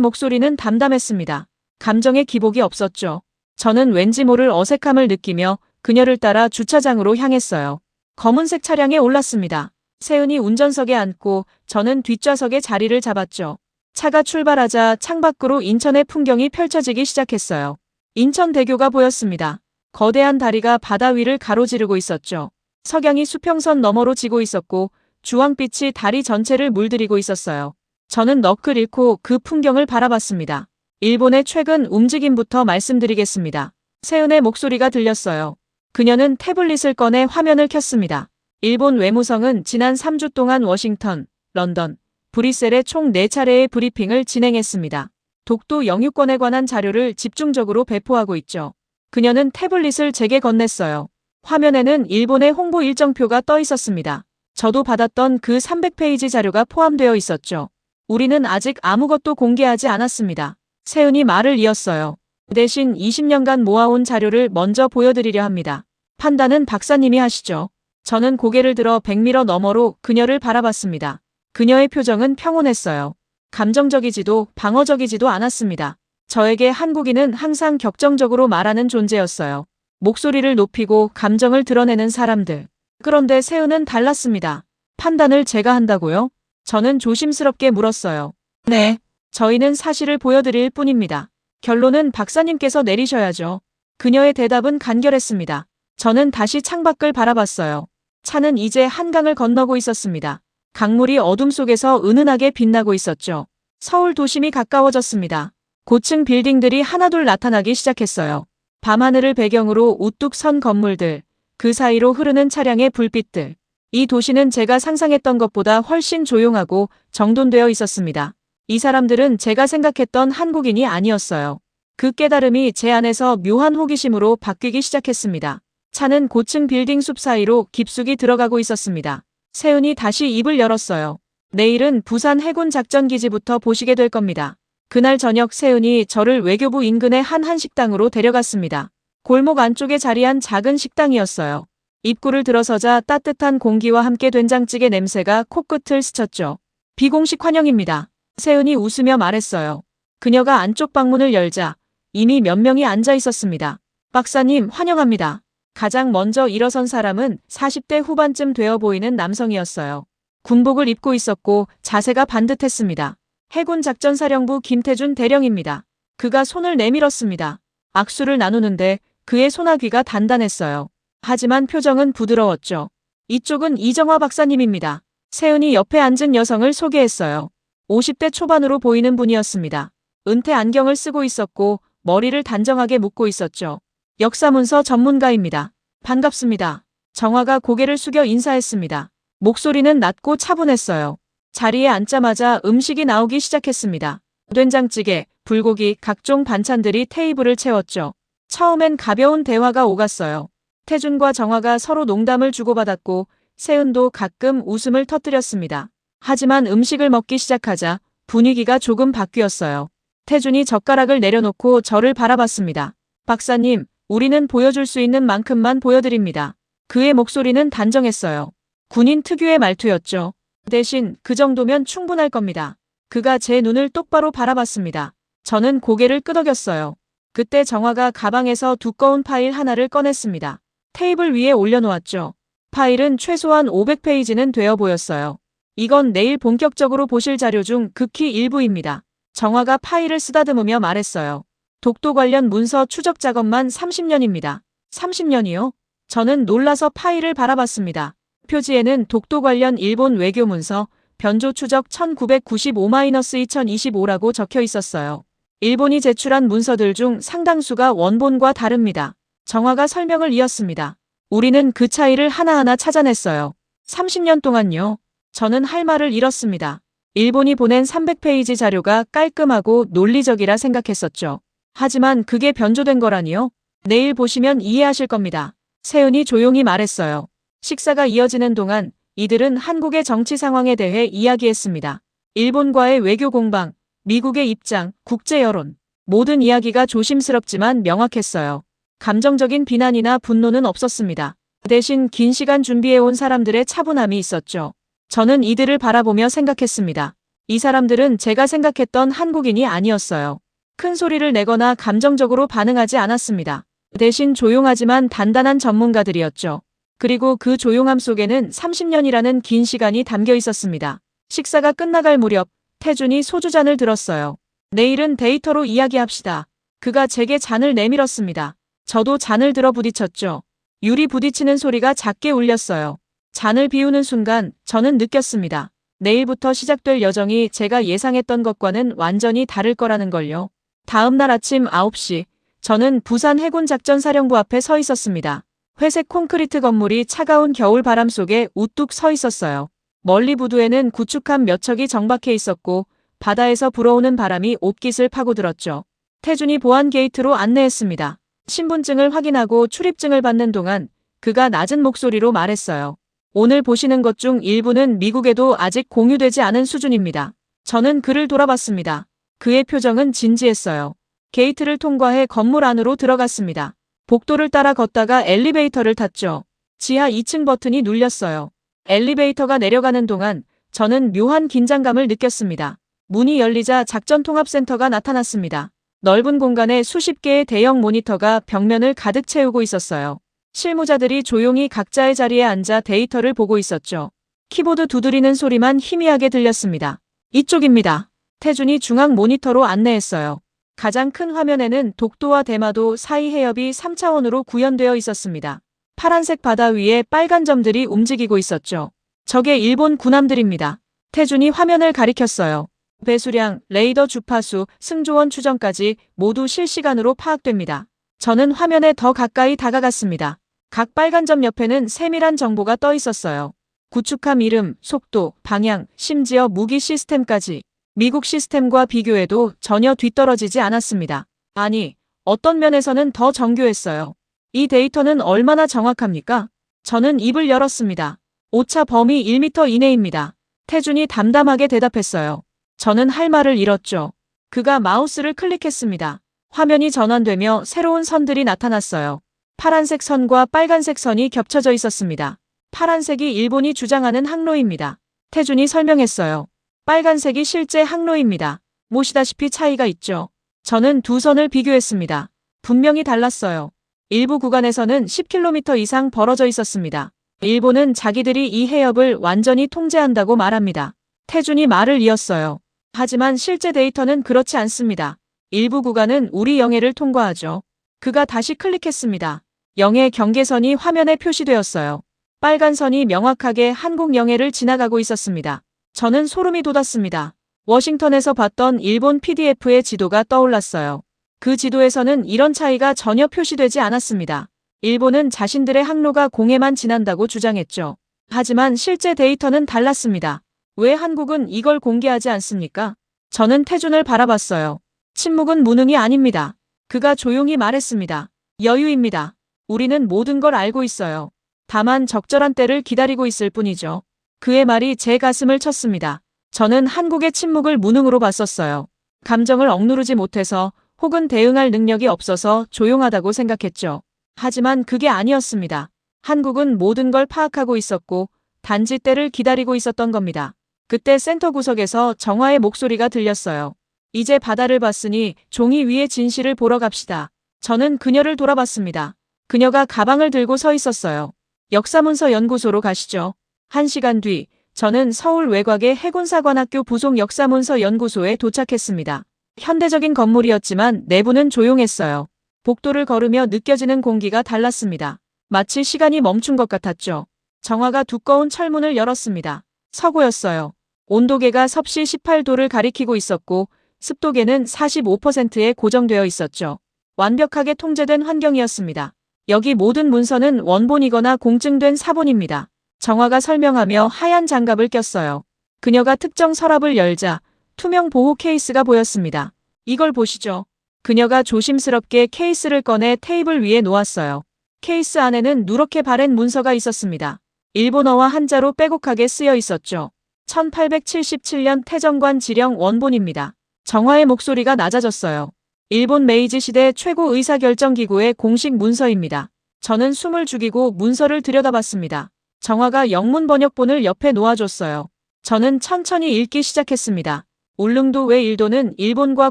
목소리는 담담했습니다. 감정의 기복이 없었죠. 저는 왠지 모를 어색함을 느끼며 그녀를 따라 주차장으로 향했어요. 검은색 차량에 올랐습니다. 세은이 운전석에 앉고 저는 뒷좌석에 자리를 잡았죠. 차가 출발하자 창밖으로 인천의 풍경이 펼쳐지기 시작했어요. 인천대교가 보였습니다. 거대한 다리가 바다 위를 가로지르고 있었죠. 석양이 수평선 너머로 지고 있었고 주황빛이 다리 전체를 물들이고 있었어요. 저는 넋을 잃고 그 풍경을 바라봤습니다. 일본의 최근 움직임부터 말씀드리겠습니다. 세은의 목소리가 들렸어요. 그녀는 태블릿을 꺼내 화면을 켰습니다. 일본 외무성은 지난 3주 동안 워싱턴, 런던, 브뤼셀에 총 4차례의 브리핑을 진행했습니다. 독도 영유권에 관한 자료를 집중적으로 배포하고 있죠. 그녀는 태블릿을 제게 건넸어요. 화면에는 일본의 홍보 일정표가 떠 있었습니다. 저도 받았던 그 300페이지 자료가 포함되어 있었죠. 우리는 아직 아무것도 공개하지 않았습니다. 세은이 말을 이었어요. 대신 20년간 모아온 자료를 먼저 보여드리려 합니다. 판단은 박사님이 하시죠. 저는 고개를 들어 100미러 너머로 그녀를 바라봤습니다. 그녀의 표정은 평온했어요. 감정적이지도 방어적이지도 않았습니다. 저에게 한국인은 항상 격정적으로 말하는 존재였어요. 목소리를 높이고 감정을 드러내는 사람들. 그런데 세은은 달랐습니다. 판단을 제가 한다고요? 저는 조심스럽게 물었어요. 네. 저희는 사실을 보여드릴 뿐입니다. 결론은 박사님께서 내리셔야죠. 그녀의 대답은 간결했습니다. 저는 다시 창밖을 바라봤어요. 차는 이제 한강을 건너고 있었습니다. 강물이 어둠 속에서 은은하게 빛나고 있었죠. 서울 도심이 가까워졌습니다. 고층 빌딩들이 하나둘 나타나기 시작했어요. 밤하늘을 배경으로 우뚝 선 건물들, 그 사이로 흐르는 차량의 불빛들. 이 도시는 제가 상상했던 것보다 훨씬 조용하고 정돈되어 있었습니다. 이 사람들은 제가 생각했던 한국인이 아니었어요. 그 깨달음이 제 안에서 묘한 호기심으로 바뀌기 시작했습니다. 차는 고층 빌딩 숲 사이로 깊숙이 들어가고 있었습니다. 세은이 다시 입을 열었어요. 내일은 부산 해군 작전기지부터 보시게 될 겁니다. 그날 저녁 세은이 저를 외교부 인근의 한 한식당으로 데려갔습니다. 골목 안쪽에 자리한 작은 식당이었어요. 입구를 들어서자 따뜻한 공기와 함께 된장찌개 냄새가 코끝을 스쳤죠. 비공식 환영입니다. 세은이 웃으며 말했어요. 그녀가 안쪽 방문을 열자 이미 몇 명이 앉아 있었습니다. 박사님, 환영합니다. 가장 먼저 일어선 사람은 40대 후반쯤 되어 보이는 남성이었어요. 군복을 입고 있었고 자세가 반듯했습니다. 해군작전사령부 김태준 대령입니다. 그가 손을 내밀었습니다. 악수를 나누는데 그의 손아귀가 단단했어요. 하지만 표정은 부드러웠죠. 이쪽은 이정화 박사님입니다. 세은이 옆에 앉은 여성을 소개했어요. 50대 초반으로 보이는 분이었습니다. 은퇴 안경을 쓰고 있었고 머리를 단정하게 묶고 있었죠. 역사문서 전문가입니다. 반갑습니다. 정화가 고개를 숙여 인사했습니다. 목소리는 낮고 차분했어요. 자리에 앉자마자 음식이 나오기 시작했습니다. 된장찌개, 불고기, 각종 반찬들이 테이블을 채웠죠. 처음엔 가벼운 대화가 오갔어요. 태준과 정화가 서로 농담을 주고받았고 세은도 가끔 웃음을 터뜨렸습니다. 하지만 음식을 먹기 시작하자 분위기가 조금 바뀌었어요. 태준이 젓가락을 내려놓고 저를 바라봤습니다. 박사님, 우리는 보여줄 수 있는 만큼만 보여드립니다. 그의 목소리는 단정했어요. 군인 특유의 말투였죠. 대신 그 정도면 충분할 겁니다. 그가 제 눈을 똑바로 바라봤습니다. 저는 고개를 끄덕였어요. 그때 정화가 가방에서 두꺼운 파일 하나를 꺼냈습니다. 테이블 위에 올려놓았죠. 파일은 최소한 500페이지는 되어 보였어요. 이건 내일 본격적으로 보실 자료 중 극히 일부입니다. 정화가 파일을 쓰다듬으며 말했어요. 독도 관련 문서 추적 작업만 30년입니다. 30년이요? 저는 놀라서 파일을 바라봤습니다. 표지에는 독도 관련 일본 외교 문서, 변조 추적 1995-2025라고 적혀 있었어요. 일본이 제출한 문서들 중 상당수가 원본과 다릅니다. 정화가 설명을 이었습니다. 우리는 그 차이를 하나하나 찾아냈어요. 30년 동안요. 저는 할 말을 잃었습니다. 일본이 보낸 300페이지 자료가 깔끔하고 논리적이라 생각했었죠. 하지만 그게 변조된 거라니요? 내일 보시면 이해하실 겁니다. 세은이 조용히 말했어요. 식사가 이어지는 동안 이들은 한국의 정치 상황에 대해 이야기했습니다. 일본과의 외교 공방, 미국의 입장, 국제 여론. 모든 이야기가 조심스럽지만 명확했어요. 감정적인 비난이나 분노는 없었습니다. 대신 긴 시간 준비해온 사람들의 차분함이 있었죠. 저는 이들을 바라보며 생각했습니다. 이 사람들은 제가 생각했던 한국인이 아니었어요. 큰 소리를 내거나 감정적으로 반응하지 않았습니다. 대신 조용하지만 단단한 전문가들이었죠. 그리고 그 조용함 속에는 30년이라는 긴 시간이 담겨 있었습니다. 식사가 끝나갈 무렵 태준이 소주잔을 들었어요. 내일은 데이터로 이야기합시다. 그가 제게 잔을 내밀었습니다. 저도 잔을 들어 부딪혔죠. 유리 부딪히는 소리가 작게 울렸어요. 잔을 비우는 순간 저는 느꼈습니다. 내일부터 시작될 여정이 제가 예상했던 것과는 완전히 다를 거라는 걸요. 다음 날 아침 9시, 저는 부산 해군작전사령부 앞에 서 있었습니다. 회색 콘크리트 건물이 차가운 겨울 바람 속에 우뚝 서 있었어요. 멀리 부두에는 구축함 몇 척이 정박해 있었고 바다에서 불어오는 바람이 옷깃을 파고들었죠. 태준이 보안 게이트로 안내했습니다. 신분증을 확인하고 출입증을 받는 동안 그가 낮은 목소리로 말했어요. 오늘 보시는 것 중 일부는 미국에도 아직 공유되지 않은 수준입니다. 저는 그를 돌아봤습니다. 그의 표정은 진지했어요. 게이트를 통과해 건물 안으로 들어갔습니다. 복도를 따라 걷다가 엘리베이터를 탔죠. 지하 2층 버튼이 눌렸어요. 엘리베이터가 내려가는 동안 저는 묘한 긴장감을 느꼈습니다. 문이 열리자 작전통합센터가 나타났습니다. 넓은 공간에 수십 개의 대형 모니터가 벽면을 가득 채우고 있었어요. 실무자들이 조용히 각자의 자리에 앉아 데이터를 보고 있었죠. 키보드 두드리는 소리만 희미하게 들렸습니다. 이쪽입니다. 태준이 중앙 모니터로 안내했어요. 가장 큰 화면에는 독도와 대마도 사이 해협이 3차원으로 구현되어 있었습니다. 파란색 바다 위에 빨간 점들이 움직이고 있었죠. 저게 일본 군함들입니다. 태준이 화면을 가리켰어요. 배수량, 레이더 주파수, 승조원 추정까지 모두 실시간으로 파악됩니다. 저는 화면에 더 가까이 다가갔습니다. 각 빨간 점 옆에는 세밀한 정보가 떠 있었어요. 구축함 이름, 속도, 방향, 심지어 무기 시스템까지. 미국 시스템과 비교해도 전혀 뒤떨어지지 않았습니다. 아니, 어떤 면에서는 더 정교했어요. 이 데이터는 얼마나 정확합니까? 저는 입을 열었습니다. 오차 범위 1m 이내입니다. 태준이 담담하게 대답했어요. 저는 할 말을 잃었죠. 그가 마우스를 클릭했습니다. 화면이 전환되며 새로운 선들이 나타났어요. 파란색 선과 빨간색 선이 겹쳐져 있었습니다. 파란색이 일본이 주장하는 항로입니다. 태준이 설명했어요. 빨간색이 실제 항로입니다. 보시다시피 차이가 있죠. 저는 두 선을 비교했습니다. 분명히 달랐어요. 일부 구간에서는 10km 이상 벌어져 있었습니다. 일본은 자기들이 이 해협을 완전히 통제한다고 말합니다. 태준이 말을 이었어요. 하지만 실제 데이터는 그렇지 않습니다. 일부 구간은 우리 영해를 통과하죠. 그가 다시 클릭했습니다. 영해 경계선이 화면에 표시되었어요. 빨간 선이 명확하게 한국 영해를 지나가고 있었습니다. 저는 소름이 돋았습니다. 워싱턴에서 봤던 일본 PDF의 지도가 떠올랐어요. 그 지도에서는 이런 차이가 전혀 표시되지 않았습니다. 일본은 자신들의 항로가 공해만 지난다고 주장했죠. 하지만 실제 데이터는 달랐습니다. 왜 한국은 이걸 공개하지 않습니까? 저는 태준을 바라봤어요. 침묵은 무능이 아닙니다. 그가 조용히 말했습니다. 여유입니다. 우리는 모든 걸 알고 있어요. 다만 적절한 때를 기다리고 있을 뿐이죠. 그의 말이 제 가슴을 쳤습니다. 저는 한국의 침묵을 무능으로 봤었어요. 감정을 억누르지 못해서 혹은 대응할 능력이 없어서 조용하다고 생각했죠. 하지만 그게 아니었습니다. 한국은 모든 걸 파악하고 있었고 단지 때를 기다리고 있었던 겁니다. 그때 센터 구석에서 정화의 목소리가 들렸어요. 이제 바다를 봤으니 종이 위의 진실을 보러 갑시다. 저는 그녀를 돌아봤습니다. 그녀가 가방을 들고 서 있었어요. 역사문서 연구소로 가시죠. 1시간 뒤 저는 서울 외곽의 해군사관학교 부속 역사문서 연구소에 도착했습니다. 현대적인 건물이었지만 내부는 조용했어요. 복도를 걸으며 느껴지는 공기가 달랐습니다. 마치 시간이 멈춘 것 같았죠. 정화가 두꺼운 철문을 열었습니다. 서고였어요. 온도계가 섭씨 18도를 가리키고 있었고 습도계는 45%에 고정되어 있었죠. 완벽하게 통제된 환경이었습니다. 여기 모든 문서는 원본이거나 공증된 사본입니다. 정화가 설명하며 하얀 장갑을 꼈어요. 그녀가 특정 서랍을 열자 투명 보호 케이스가 보였습니다. 이걸 보시죠. 그녀가 조심스럽게 케이스를 꺼내 테이블 위에 놓았어요. 케이스 안에는 누렇게 바랜 문서가 있었습니다. 일본어와 한자로 빼곡하게 쓰여 있었죠. 1877년 태정관 지령 원본입니다. 정화의 목소리가 낮아졌어요. 일본 메이지 시대 최고 의사결정기구의 공식 문서입니다. 저는 숨을 죽이고 문서를 들여다봤습니다. 정화가 영문 번역본을 옆에 놓아줬어요. 저는 천천히 읽기 시작했습니다. 울릉도 외 일도는 일본과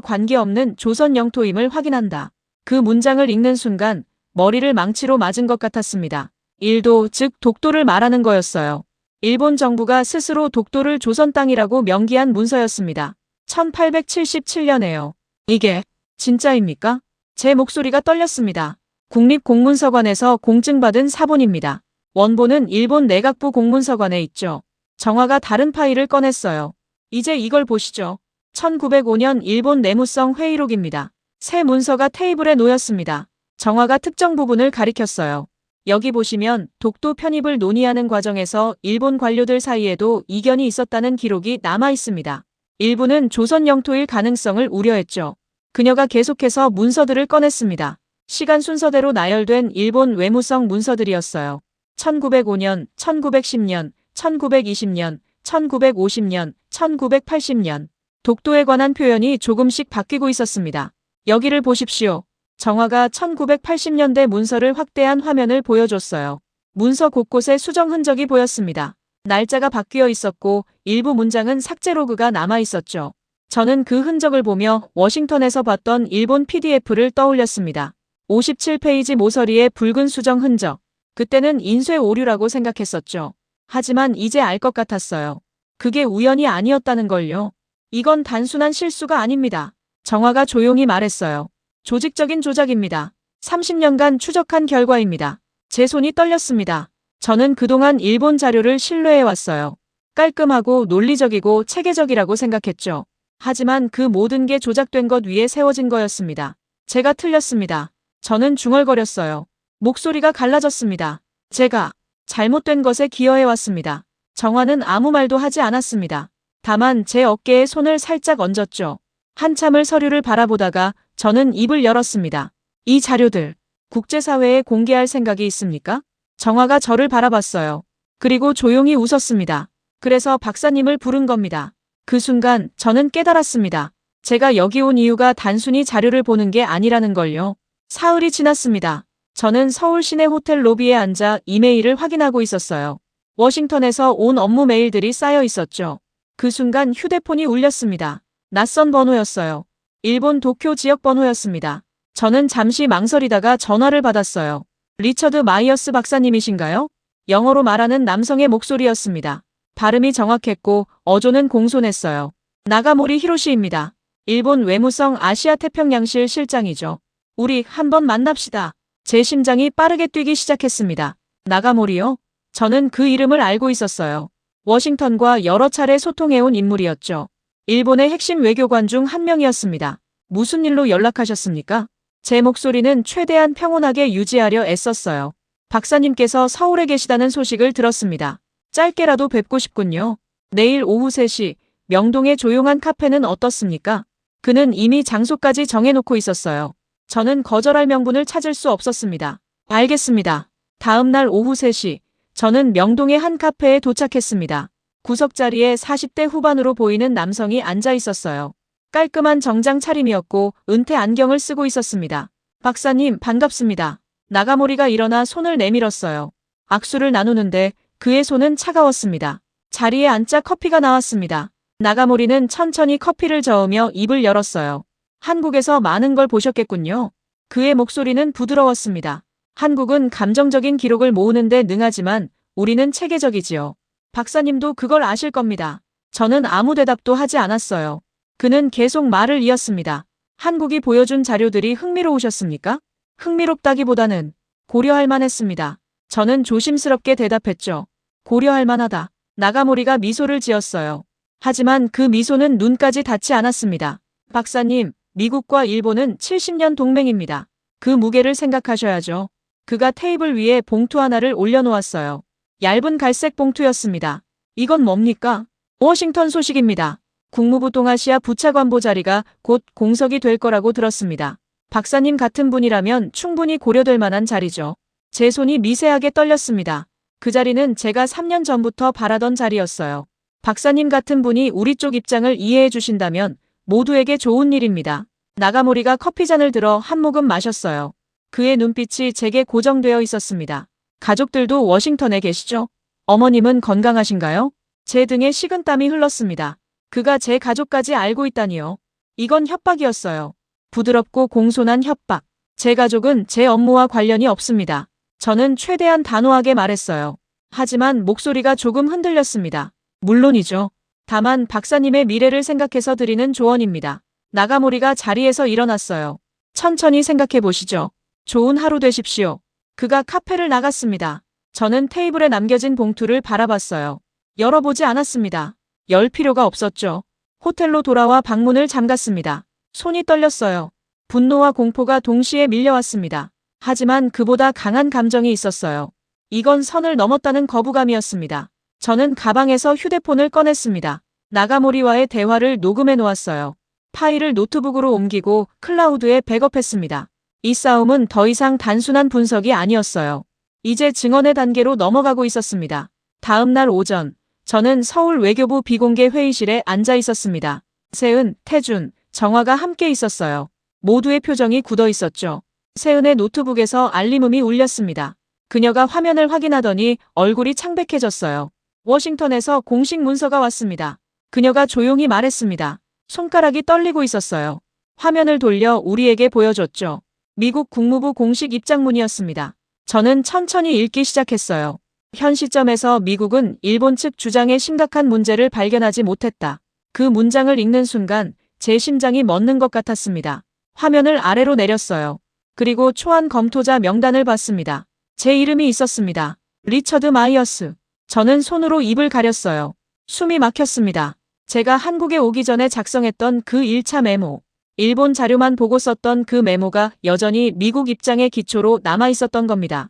관계없는 조선 영토임을 확인한다. 그 문장을 읽는 순간 머리를 망치로 맞은 것 같았습니다. 일도, 즉 독도를 말하는 거였어요. 일본 정부가 스스로 독도를 조선 땅이라고 명기한 문서였습니다. 1877년에요. 이게 진짜입니까? 제 목소리가 떨렸습니다. 국립공문서관에서 공증받은 사본입니다. 원본은 일본 내각부 공문서관에 있죠. 정화가 다른 파일을 꺼냈어요. 이제 이걸 보시죠. 1905년 일본 내무성 회의록입니다. 새 문서가 테이블에 놓였습니다. 정화가 특정 부분을 가리켰어요. 여기 보시면 독도 편입을 논의하는 과정에서 일본 관료들 사이에도 이견이 있었다는 기록이 남아 있습니다. 일부는 조선 영토일 가능성을 우려했죠. 그녀가 계속해서 문서들을 꺼냈습니다. 시간 순서대로 나열된 일본 외무성 문서들이었어요. 1905년, 1910년, 1920년, 1950년, 1980년. 독도에 관한 표현이 조금씩 바뀌고 있었습니다. 여기를 보십시오. 정화가 1980년대 문서를 확대한 화면을 보여줬어요. 문서 곳곳에 수정 흔적이 보였습니다. 날짜가 바뀌어 있었고 일부 문장은 삭제 로그가 남아 있었죠. 저는 그 흔적을 보며 워싱턴에서 봤던 일본 PDF를 떠올렸습니다. 57페이지 모서리의 붉은 수정 흔적. 그때는 인쇄 오류라고 생각했었죠. 하지만 이제 알 것 같았어요. 그게 우연이 아니었다는 걸요. 이건 단순한 실수가 아닙니다. 정화가 조용히 말했어요. 조직적인 조작입니다. 30년간 추적한 결과입니다. 제 손이 떨렸습니다. 저는 그동안 일본 자료를 신뢰해왔어요. 깔끔하고 논리적이고 체계적이라고 생각했죠. 하지만 그 모든 게 조작된 것 위에 세워진 거였습니다. 제가 틀렸습니다. 저는 중얼거렸어요. 목소리가 갈라졌습니다. 제가 잘못된 것에 기여해왔습니다. 정화는 아무 말도 하지 않았습니다. 다만 제 어깨에 손을 살짝 얹었죠. 한참을 서류를 바라보다가 저는 입을 열었습니다. 이 자료들, 국제사회에 공개할 생각이 있습니까? 정화가 저를 바라봤어요. 그리고 조용히 웃었습니다. 그래서 박사님을 부른 겁니다. 그 순간 저는 깨달았습니다. 제가 여기 온 이유가 단순히 자료를 보는 게 아니라는 걸요. 사흘이 지났습니다. 저는 서울 시내 호텔 로비에 앉아 이메일을 확인하고 있었어요. 워싱턴에서 온 업무 메일들이 쌓여 있었죠. 그 순간 휴대폰이 울렸습니다. 낯선 번호였어요. 일본 도쿄 지역 번호였습니다. 저는 잠시 망설이다가 전화를 받았어요. 리처드 마이어스 박사님이신가요? 영어로 말하는 남성의 목소리였습니다. 발음이 정확했고 어조는 공손했어요. 나가모리 히로시입니다. 일본 외무성 아시아 태평양실 실장이죠. 우리 한번 만납시다. 제 심장이 빠르게 뛰기 시작했습니다. 나가모리요? 저는 그 이름을 알고 있었어요. 워싱턴과 여러 차례 소통해온 인물이었죠. 일본의 핵심 외교관 중 한 명이었습니다. 무슨 일로 연락하셨습니까? 제 목소리는 최대한 평온하게 유지하려 애썼어요. 박사님께서 서울에 계시다는 소식을 들었습니다. 짧게라도 뵙고 싶군요. 내일 오후 3시, 명동의 조용한 카페는 어떻습니까? 그는 이미 장소까지 정해놓고 있었어요. 저는 거절할 명분을 찾을 수 없었습니다. 알겠습니다. 다음 날 오후 3시, 저는 명동의 한 카페에 도착했습니다. 구석자리에 40대 후반으로 보이는 남성이 앉아 있었어요. 깔끔한 정장 차림이었고 은퇴 안경을 쓰고 있었습니다. 박사님, 반갑습니다. 나가모리가 일어나 손을 내밀었어요. 악수를 나누는데 그의 손은 차가웠습니다. 자리에 앉자 커피가 나왔습니다. 나가모리는 천천히 커피를 저으며 입을 열었어요. 한국에서 많은 걸 보셨겠군요. 그의 목소리는 부드러웠습니다. 한국은 감정적인 기록을 모으는 데 능하지만 우리는 체계적이지요. 박사님도 그걸 아실 겁니다. 저는 아무 대답도 하지 않았어요. 그는 계속 말을 이었습니다. 한국이 보여준 자료들이 흥미로우셨습니까? 흥미롭다기보다는 고려할 만했습니다. 저는 조심스럽게 대답했죠. 고려할 만하다. 나가모리가 미소를 지었어요. 하지만 그 미소는 눈까지 닿지 않았습니다. 박사님, 미국과 일본은 70년 동맹입니다. 그 무게를 생각하셔야죠. 그가 테이블 위에 봉투 하나를 올려놓았어요. 얇은 갈색 봉투였습니다. 이건 뭡니까? 워싱턴 소식입니다. 국무부 동아시아 부차관보 자리가 곧 공석이 될 거라고 들었습니다. 박사님 같은 분이라면 충분히 고려될 만한 자리죠. 제 손이 미세하게 떨렸습니다. 그 자리는 제가 3년 전부터 바라던 자리였어요. 박사님 같은 분이 우리 쪽 입장을 이해해 주신다면 모두에게 좋은 일입니다. 나가모리가 커피잔을 들어 한 모금 마셨어요. 그의 눈빛이 제게 고정되어 있었습니다. 가족들도 워싱턴에 계시죠? 어머님은 건강하신가요? 제 등에 식은땀이 흘렀습니다. 그가 제 가족까지 알고 있다니요. 이건 협박이었어요. 부드럽고 공손한 협박. 제 가족은 제 업무와 관련이 없습니다. 저는 최대한 단호하게 말했어요. 하지만 목소리가 조금 흔들렸습니다. 물론이죠. 다만 박사님의 미래를 생각해서 드리는 조언입니다. 나가모리가 자리에서 일어났어요. 천천히 생각해 보시죠. 좋은 하루 되십시오. 그가 카페를 나갔습니다. 저는 테이블에 남겨진 봉투를 바라봤어요. 열어보지 않았습니다. 열 필요가 없었죠. 호텔로 돌아와 방문을 잠갔습니다. 손이 떨렸어요. 분노와 공포가 동시에 밀려왔습니다. 하지만 그보다 강한 감정이 있었어요. 이건 선을 넘었다는 거부감이었습니다. 저는 가방에서 휴대폰을 꺼냈습니다. 나가모리와의 대화를 녹음해 놓았어요. 파일을 노트북으로 옮기고 클라우드에 백업했습니다. 이 싸움은 더 이상 단순한 분석이 아니었어요. 이제 증언의 단계로 넘어가고 있었습니다. 다음 날 오전, 저는 서울 외교부 비공개 회의실에 앉아 있었습니다. 세은, 태준, 정화가 함께 있었어요. 모두의 표정이 굳어 있었죠. 세은의 노트북에서 알림음이 울렸습니다. 그녀가 화면을 확인하더니 얼굴이 창백해졌어요. 워싱턴에서 공식 문서가 왔습니다. 그녀가 조용히 말했습니다. 손가락이 떨리고 있었어요. 화면을 돌려 우리에게 보여줬죠. 미국 국무부 공식 입장문이었습니다. 저는 천천히 읽기 시작했어요. 현 시점에서 미국은 일본 측 주장에 심각한 문제를 발견하지 못했다. 그 문장을 읽는 순간 제 심장이 멎는 것 같았습니다. 화면을 아래로 내렸어요. 그리고 초안 검토자 명단을 봤습니다. 제 이름이 있었습니다. 리처드 마이어스. 저는 손으로 입을 가렸어요. 숨이 막혔습니다. 제가 한국에 오기 전에 작성했던 그 1차 메모. 일본 자료만 보고 썼던 그 메모가 여전히 미국 입장의 기초로 남아있었던 겁니다.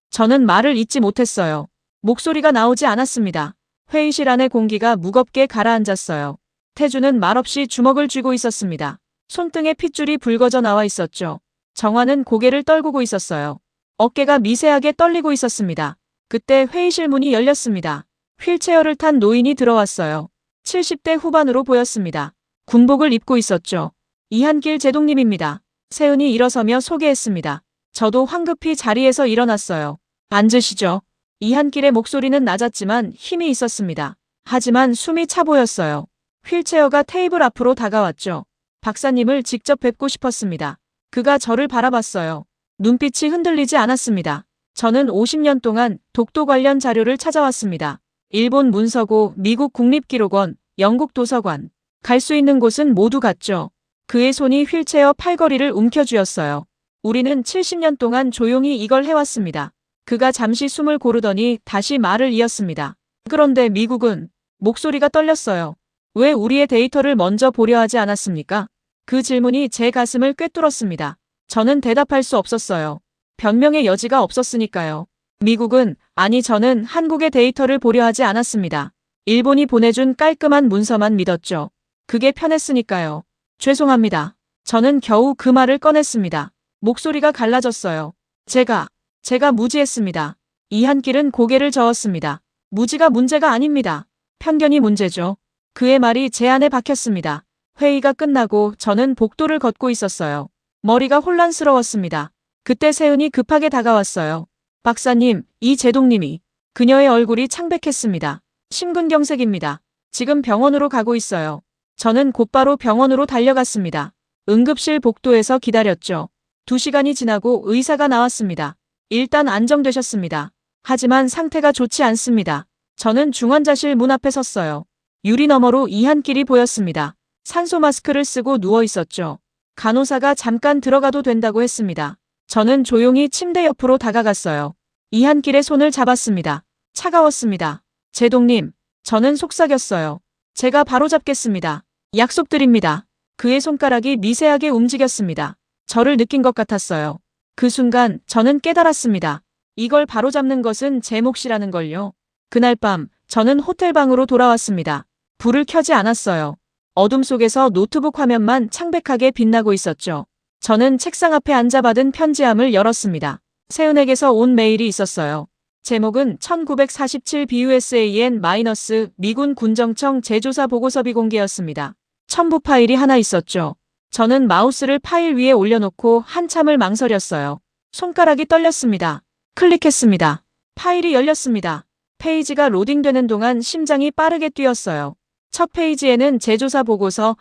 저는 말을 잇지 못했어요. 목소리가 나오지 않았습니다. 회의실 안의 공기가 무겁게 가라앉았어요. 태주는 말없이 주먹을 쥐고 있었습니다. 손등에 핏줄이 붉어져 나와 있었죠. 정화는 고개를 떨구고 있었어요. 어깨가 미세하게 떨리고 있었습니다. 그때 회의실 문이 열렸습니다. 휠체어를 탄 노인이 들어왔어요. 70대 후반으로 보였습니다. 군복을 입고 있었죠. 이한길 제독님입니다. 세은이 일어서며 소개했습니다. 저도 황급히 자리에서 일어났어요. 앉으시죠. 이한길의 목소리는 낮았지만 힘이 있었습니다. 하지만 숨이 차 보였어요. 휠체어가 테이블 앞으로 다가왔죠. 박사님을 직접 뵙고 싶었습니다. 그가 저를 바라봤어요. 눈빛이 흔들리지 않았습니다. 저는 50년 동안 독도 관련 자료를 찾아왔습니다. 일본 문서고, 미국 국립기록원, 영국 도서관. 갈 수 있는 곳은 모두 갔죠. 그의 손이 휠체어 팔걸이를 움켜쥐었어요. 우리는 70년 동안 조용히 이걸 해왔습니다. 그가 잠시 숨을 고르더니 다시 말을 이었습니다. 그런데 미국은? 목소리가 떨렸어요. 왜 우리의 데이터를 먼저 보려 하지 않았습니까? 그 질문이 제 가슴을 꿰뚫었습니다. 저는 대답할 수 없었어요. 변명의 여지가 없었으니까요. 미국은, 아니 저는 한국의 데이터를 보려 하지 않았습니다. 일본이 보내준 깔끔한 문서만 믿었죠. 그게 편했으니까요. 죄송합니다. 저는 겨우 그 말을 꺼냈습니다. 목소리가 갈라졌어요. 제가 무지했습니다. 이한길은 고개를 저었습니다. 무지가 문제가 아닙니다. 편견이 문제죠. 그의 말이 제 안에 박혔습니다. 회의가 끝나고 저는 복도를 걷고 있었어요. 머리가 혼란스러웠습니다. 그때 세은이 급하게 다가왔어요. 박사님, 이재동님이. 그녀의 얼굴이 창백했습니다. 심근경색입니다. 지금 병원으로 가고 있어요. 저는 곧바로 병원으로 달려갔습니다. 응급실 복도에서 기다렸죠. 2시간이 지나고 의사가 나왔습니다. 일단 안정되셨습니다. 하지만 상태가 좋지 않습니다. 저는 중환자실 문 앞에 섰어요. 유리 너머로 이한길이 보였습니다. 산소 마스크를 쓰고 누워 있었죠. 간호사가 잠깐 들어가도 된다고 했습니다. 저는 조용히 침대 옆으로 다가갔어요. 이한길의 손을 잡았습니다. 차가웠습니다. 제동님, 저는 속삭였어요. 제가 바로잡겠습니다. 약속드립니다. 그의 손가락이 미세하게 움직였습니다. 저를 느낀 것 같았어요. 그 순간 저는 깨달았습니다. 이걸 바로잡는 것은 제 몫이라는 걸요. 그날 밤 저는 호텔방으로 돌아왔습니다. 불을 켜지 않았어요. 어둠 속에서 노트북 화면만 창백하게 빛나고 있었죠. 저는 책상 앞에 앉아 받은 편지함을 열었습니다. 세은에게서 온 메일이 있었어요. 제목은 1947 BUSAN- 미군 군정청 재조사 보고서 비공개였습니다. 첨부 파일이 하나 있었죠. 저는 마우스를 파일 위에 올려놓고 한참을 망설였어요. 손가락이 떨렸습니다. 클릭했습니다. 파일이 열렸습니다. 페이지가 로딩되는 동안 심장이 빠르게 뛰었어요. 첫 페이지에는 재조사 보고서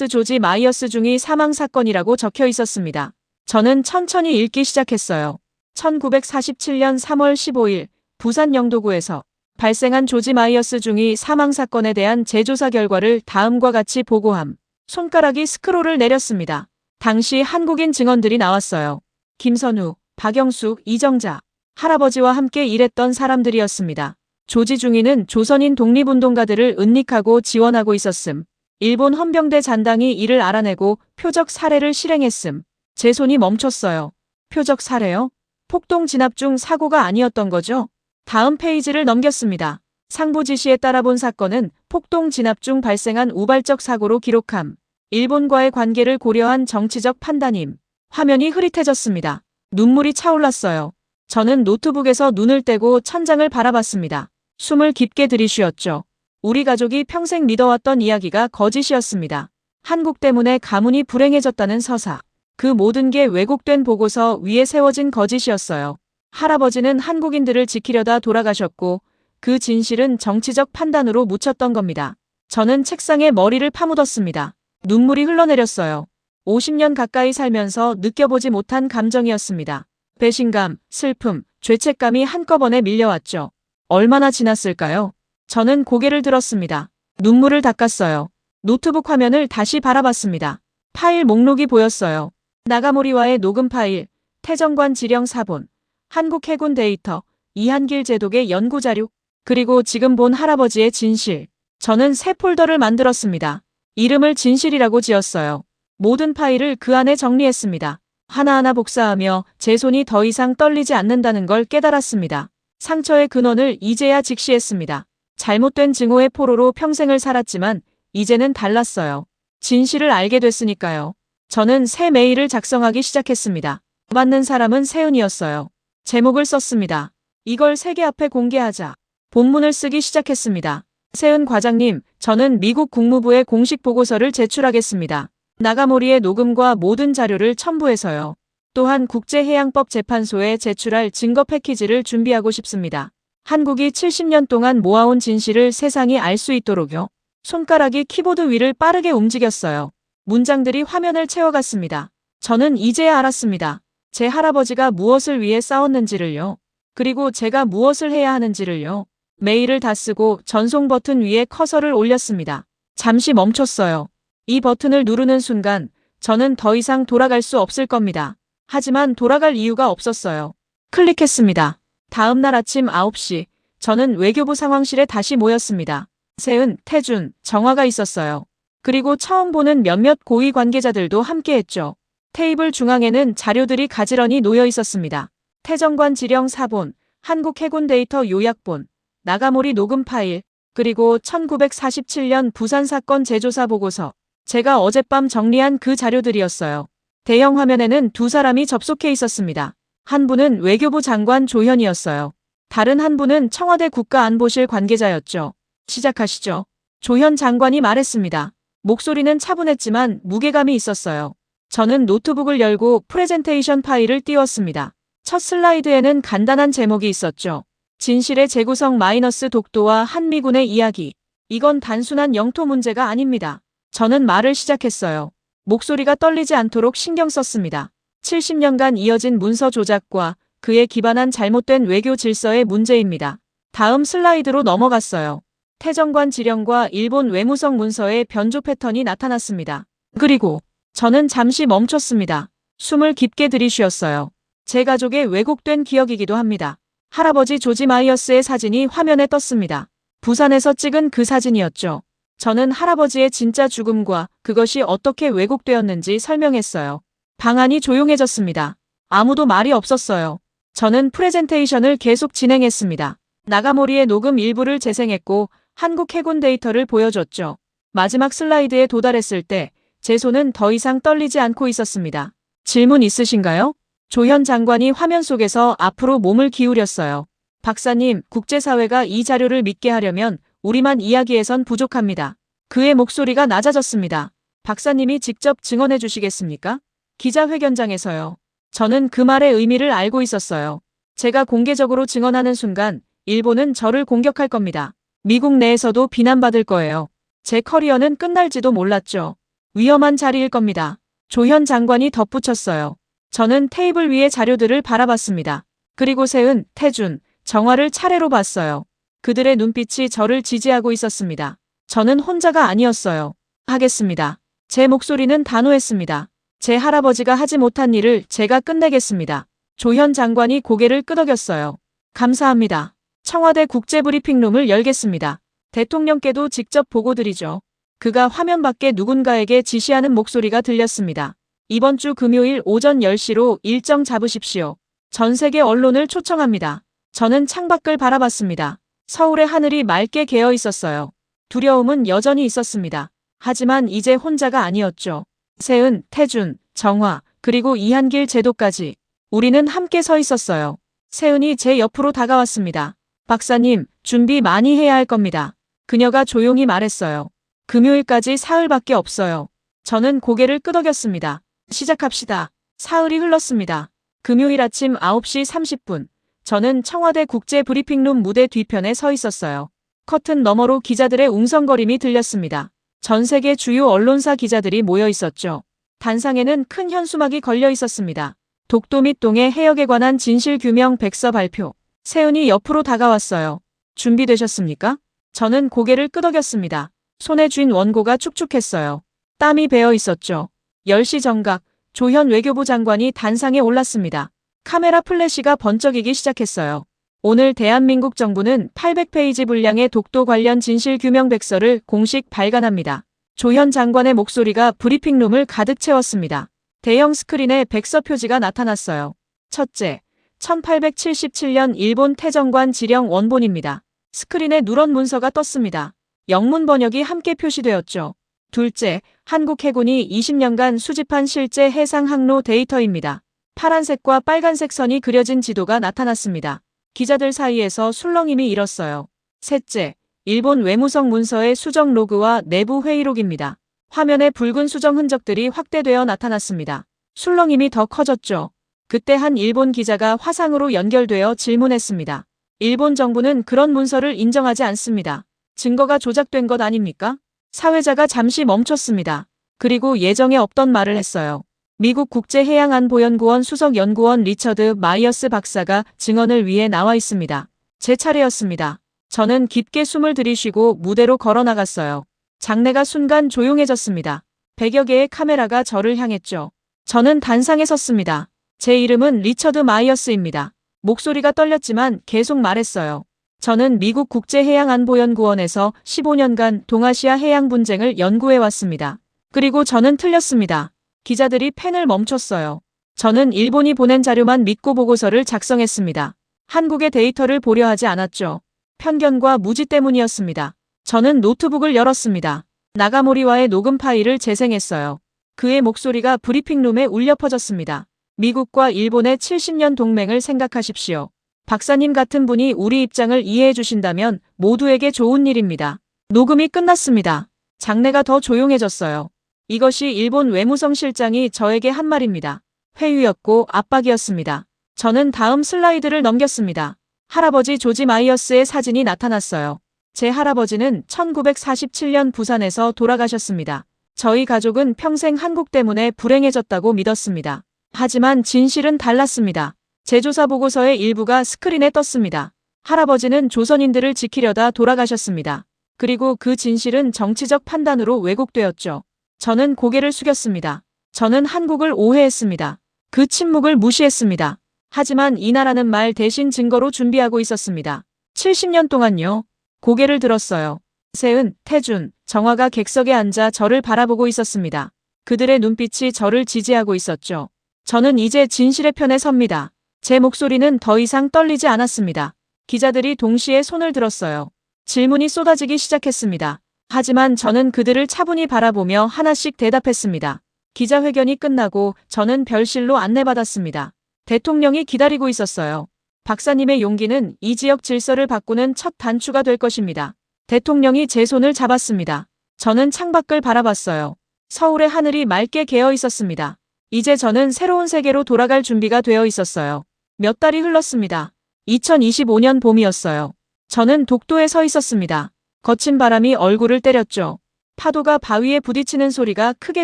조지 마이어스 중위 사망사건이라고 적혀 있었습니다. 저는 천천히 읽기 시작했어요. 1947년 3월 15일 부산 영도구에서 발생한 조지 마이어스 중위 사망사건에 대한 재조사 결과를 다음과 같이 보고함. 손가락이 스크롤을 내렸습니다. 당시 한국인 증언들이 나왔어요. 김선우, 박영숙, 이정자, 할아버지와 함께 일했던 사람들이었습니다. 조지 중위는 조선인 독립운동가들을 은닉하고 지원하고 있었음. 일본 헌병대 잔당이 이를 알아내고 표적 살해를 실행했음. 제 손이 멈췄어요. 표적 살해요? 폭동 진압 중 사고가 아니었던 거죠? 다음 페이지를 넘겼습니다. 상부 지시에 따라 본 사건은 폭동 진압 중 발생한 우발적 사고로 기록함. 일본과의 관계를 고려한 정치적 판단임. 화면이 흐릿해졌습니다. 눈물이 차올랐어요. 저는 노트북에서 눈을 떼고 천장을 바라봤습니다. 숨을 깊게 들이쉬었죠. 우리 가족이 평생 믿어왔던 이야기가 거짓이었습니다. 한국 때문에 가문이 불행해졌다는 서사. 그 모든 게 왜곡된 보고서 위에 세워진 거짓이었어요. 할아버지는 한국인들을 지키려다 돌아가셨고 그 진실은 정치적 판단으로 묻혔던 겁니다. 저는 책상에 머리를 파묻었습니다. 눈물이 흘러내렸어요. 50년 가까이 살면서 느껴보지 못한 감정이었습니다. 배신감, 슬픔, 죄책감이 한꺼번에 밀려왔죠. 얼마나 지났을까요? 저는 고개를 들었습니다. 눈물을 닦았어요. 노트북 화면을 다시 바라봤습니다. 파일 목록이 보였어요. 나가모리와의 녹음 파일, 태정관 지령 사본, 한국 해군 데이터, 이한길 제독의 연구자료, 그리고 지금 본 할아버지의 진실. 저는 새 폴더를 만들었습니다. 이름을 진실이라고 지었어요. 모든 파일을 그 안에 정리했습니다. 하나하나 복사하며 제 손이 더 이상 떨리지 않는다는 걸 깨달았습니다. 상처의 근원을 이제야 직시했습니다. 잘못된 증오의 포로로 평생을 살았지만 이제는 달랐어요. 진실을 알게 됐으니까요. 저는 새 메일을 작성하기 시작했습니다. 받는 사람은 세은이었어요. 제목을 썼습니다. 이걸 세계 앞에 공개하자. 본문을 쓰기 시작했습니다. 세은 과장님, 저는 미국 국무부에 공식 보고서를 제출하겠습니다. 나가모리의 녹음과 모든 자료를 첨부해서요. 또한 국제해양법 재판소에 제출할 증거 패키지를 준비하고 싶습니다. 한국이 70년 동안 모아온 진실을 세상이 알 수 있도록요. 손가락이 키보드 위를 빠르게 움직였어요. 문장들이 화면을 채워갔습니다. 저는 이제야 알았습니다. 제 할아버지가 무엇을 위해 싸웠는지를요. 그리고 제가 무엇을 해야 하는지를요. 메일을 다 쓰고 전송 버튼 위에 커서를 올렸습니다. 잠시 멈췄어요. 이 버튼을 누르는 순간 저는 더 이상 돌아갈 수 없을 겁니다. 하지만 돌아갈 이유가 없었어요. 클릭했습니다. 다음 날 아침 9시 저는 외교부 상황실에 다시 모였습니다. 세은, 태준, 정화가 있었어요. 그리고 처음 보는 몇몇 고위 관계자들도 함께했죠. 테이블 중앙에는 자료들이 가지런히 놓여 있었습니다. 태정관 지령 사본, 한국 해군 데이터 요약본, 나가모리 녹음 파일, 그리고 1947년 부산 사건 재조사 보고서. 제가 어젯밤 정리한 그 자료들이었어요. 대형 화면에는 두 사람이 접속해 있었습니다. 한 분은 외교부 장관 조현이었어요. 다른 한 분은 청와대 국가안보실 관계자였죠. 시작하시죠. 조현 장관이 말했습니다. 목소리는 차분했지만 무게감이 있었어요. 저는 노트북을 열고 프레젠테이션 파일을 띄웠습니다. 첫 슬라이드에는 간단한 제목이 있었죠. 진실의 재구성 마이너스 독도와 한미군의 이야기. 이건 단순한 영토 문제가 아닙니다. 저는 말을 시작했어요. 목소리가 떨리지 않도록 신경 썼습니다. 70년간 이어진 문서 조작과 그에 기반한 잘못된 외교 질서의 문제입니다. 다음 슬라이드로 넘어갔어요. 태정관 지령과 일본 외무성 문서의 변조 패턴이 나타났습니다. 그리고 저는 잠시 멈췄습니다. 숨을 깊게 들이쉬었어요. 제 가족의 왜곡된 기억이기도 합니다. 할아버지 조지 마이어스의 사진이 화면에 떴습니다. 부산에서 찍은 그 사진이었죠. 저는 할아버지의 진짜 죽음과 그것이 어떻게 왜곡되었는지 설명했어요. 방안이 조용해졌습니다. 아무도 말이 없었어요. 저는 프레젠테이션을 계속 진행했습니다. 나가모리의 녹음 일부를 재생했고 한국 해군 데이터를 보여줬죠. 마지막 슬라이드에 도달했을 때 제 손은 더 이상 떨리지 않고 있었습니다. 질문 있으신가요? 조현 장관이 화면 속에서 앞으로 몸을 기울였어요. 박사님, 국제사회가 이 자료를 믿게 하려면 우리만 이야기해선 부족합니다. 그의 목소리가 낮아졌습니다. 박사님이 직접 증언해 주시겠습니까? 기자회견장에서요. 저는 그 말의 의미를 알고 있었어요. 제가 공개적으로 증언하는 순간 일본은 저를 공격할 겁니다. 미국 내에서도 비난받을 거예요. 제 커리어는 끝날지도 몰랐죠. 위험한 자리일 겁니다. 조현 장관이 덧붙였어요. 저는 테이블 위의 자료들을 바라봤습니다. 그리고 세은, 태준, 정화를 차례로 봤어요. 그들의 눈빛이 저를 지지하고 있었습니다. 저는 혼자가 아니었어요. 하겠습니다. 제 목소리는 단호했습니다. 제 할아버지가 하지 못한 일을 제가 끝내겠습니다. 조현 장관이 고개를 끄덕였어요. 감사합니다. 청와대 국제브리핑룸을 열겠습니다. 대통령께도 직접 보고드리죠. 그가 화면 밖에 누군가에게 지시하는 목소리가 들렸습니다. 이번 주 금요일 오전 10시로 일정 잡으십시오. 전 세계 언론을 초청합니다. 저는 창밖을 바라봤습니다. 서울의 하늘이 맑게 개어 있었어요. 두려움은 여전히 있었습니다. 하지만 이제 혼자가 아니었죠. 세은, 태준, 정화, 그리고 이한길 제도까지. 우리는 함께 서 있었어요. 세은이 제 옆으로 다가왔습니다. 박사님, 준비 많이 해야 할 겁니다. 그녀가 조용히 말했어요. 금요일까지 사흘밖에 없어요. 저는 고개를 끄덕였습니다. 시작합시다. 사흘이 흘렀습니다. 금요일 아침 9시 30분. 저는 청와대 국제브리핑룸 무대 뒤편에 서 있었어요. 커튼 너머로 기자들의 웅성거림이 들렸습니다. 전 세계 주요 언론사 기자들이 모여 있었죠. 단상에는 큰 현수막이 걸려 있었습니다. 독도 및 동해 해역에 관한 진실규명 백서 발표. 세은이 옆으로 다가왔어요. 준비되셨습니까? 저는 고개를 끄덕였습니다. 손에 쥔 원고가 축축했어요. 땀이 배어 있었죠. 10시 정각, 조현 외교부 장관이 단상에 올랐습니다. 카메라 플래시가 번쩍이기 시작했어요. 오늘 대한민국 정부는 800페이지 분량의 독도 관련 진실규명 백서를 공식 발간합니다. 조현 장관의 목소리가 브리핑룸을 가득 채웠습니다. 대형 스크린에 백서 표지가 나타났어요. 첫째, 1877년 일본 태정관 지령 원본입니다. 스크린에 누런 문서가 떴습니다. 영문 번역이 함께 표시되었죠. 둘째, 한국 해군이 20년간 수집한 실제 해상 항로 데이터입니다. 파란색과 빨간색 선이 그려진 지도가 나타났습니다. 기자들 사이에서 술렁임이 일었어요. 셋째, 일본 외무성 문서의 수정 로그와 내부 회의록입니다. 화면에 붉은 수정 흔적들이 확대되어 나타났습니다. 술렁임이 더 커졌죠. 그때 한 일본 기자가 화상으로 연결되어 질문했습니다. 일본 정부는 그런 문서를 인정하지 않습니다. 증거가 조작된 것 아닙니까? 사회자가 잠시 멈췄습니다. 그리고 예정에 없던 말을 했어요. 미국 국제해양안보연구원 수석연구원 리처드 마이어스 박사가 증언을 위해 나와 있습니다. 제 차례였습니다. 저는 깊게 숨을 들이쉬고 무대로 걸어 나갔어요. 장내가 순간 조용해졌습니다. 100여 개의 카메라가 저를 향했죠. 저는 단상에 섰습니다. 제 이름은 리처드 마이어스입니다. 목소리가 떨렸지만 계속 말했어요. 저는 미국 국제해양안보연구원에서 15년간 동아시아 해양 분쟁을 연구해 왔습니다. 그리고 저는 틀렸습니다. 기자들이 펜을 멈췄어요. 저는 일본이 보낸 자료만 믿고 보고서를 작성했습니다. 한국의 데이터를 보려 하지 않았죠. 편견과 무지 때문이었습니다. 저는 노트북을 열었습니다. 나가모리와의 녹음 파일을 재생했어요. 그의 목소리가 브리핑룸에 울려 퍼졌습니다. 미국과 일본의 70년 동맹을 생각하십시오. 박사님 같은 분이 우리 입장을 이해해 주신다면 모두에게 좋은 일입니다. 녹음이 끝났습니다. 장내가 더 조용해졌어요. 이것이 일본 외무성 실장이 저에게 한 말입니다. 회유였고 압박이었습니다. 저는 다음 슬라이드를 넘겼습니다. 할아버지 조지 마이어스의 사진이 나타났어요. 제 할아버지는 1947년 부산에서 돌아가셨습니다. 저희 가족은 평생 한국 때문에 불행해졌다고 믿었습니다. 하지만 진실은 달랐습니다. 재조사 보고서의 일부가 스크린에 떴습니다. 할아버지는 조선인들을 지키려다 돌아가셨습니다. 그리고 그 진실은 정치적 판단으로 왜곡되었죠. 저는 고개를 숙였습니다. 저는 한국을 오해했습니다. 그 침묵을 무시했습니다. 하지만 이 나라는 말 대신 증거로 준비하고 있었습니다. 70년 동안요. 고개를 들었어요. 세은, 태준, 정화가 객석에 앉아 저를 바라보고 있었습니다. 그들의 눈빛이 저를 지지하고 있었죠. 저는 이제 진실의 편에 섭니다. 제 목소리는 더 이상 떨리지 않았습니다. 기자들이 동시에 손을 들었어요. 질문이 쏟아지기 시작했습니다. 하지만 저는 그들을 차분히 바라보며 하나씩 대답했습니다. 기자회견이 끝나고 저는 별실로 안내받았습니다. 대통령이 기다리고 있었어요. 박사님의 용기는 이 지역 질서를 바꾸는 첫 단추가 될 것입니다. 대통령이 제 손을 잡았습니다. 저는 창밖을 바라봤어요. 서울의 하늘이 맑게 개어 있었습니다. 이제 저는 새로운 세계로 돌아갈 준비가 되어 있었어요. 몇 달이 흘렀습니다. 2025년 봄이었어요. 저는 독도에 서 있었습니다. 거친 바람이 얼굴을 때렸죠. 파도가 바위에 부딪히는 소리가 크게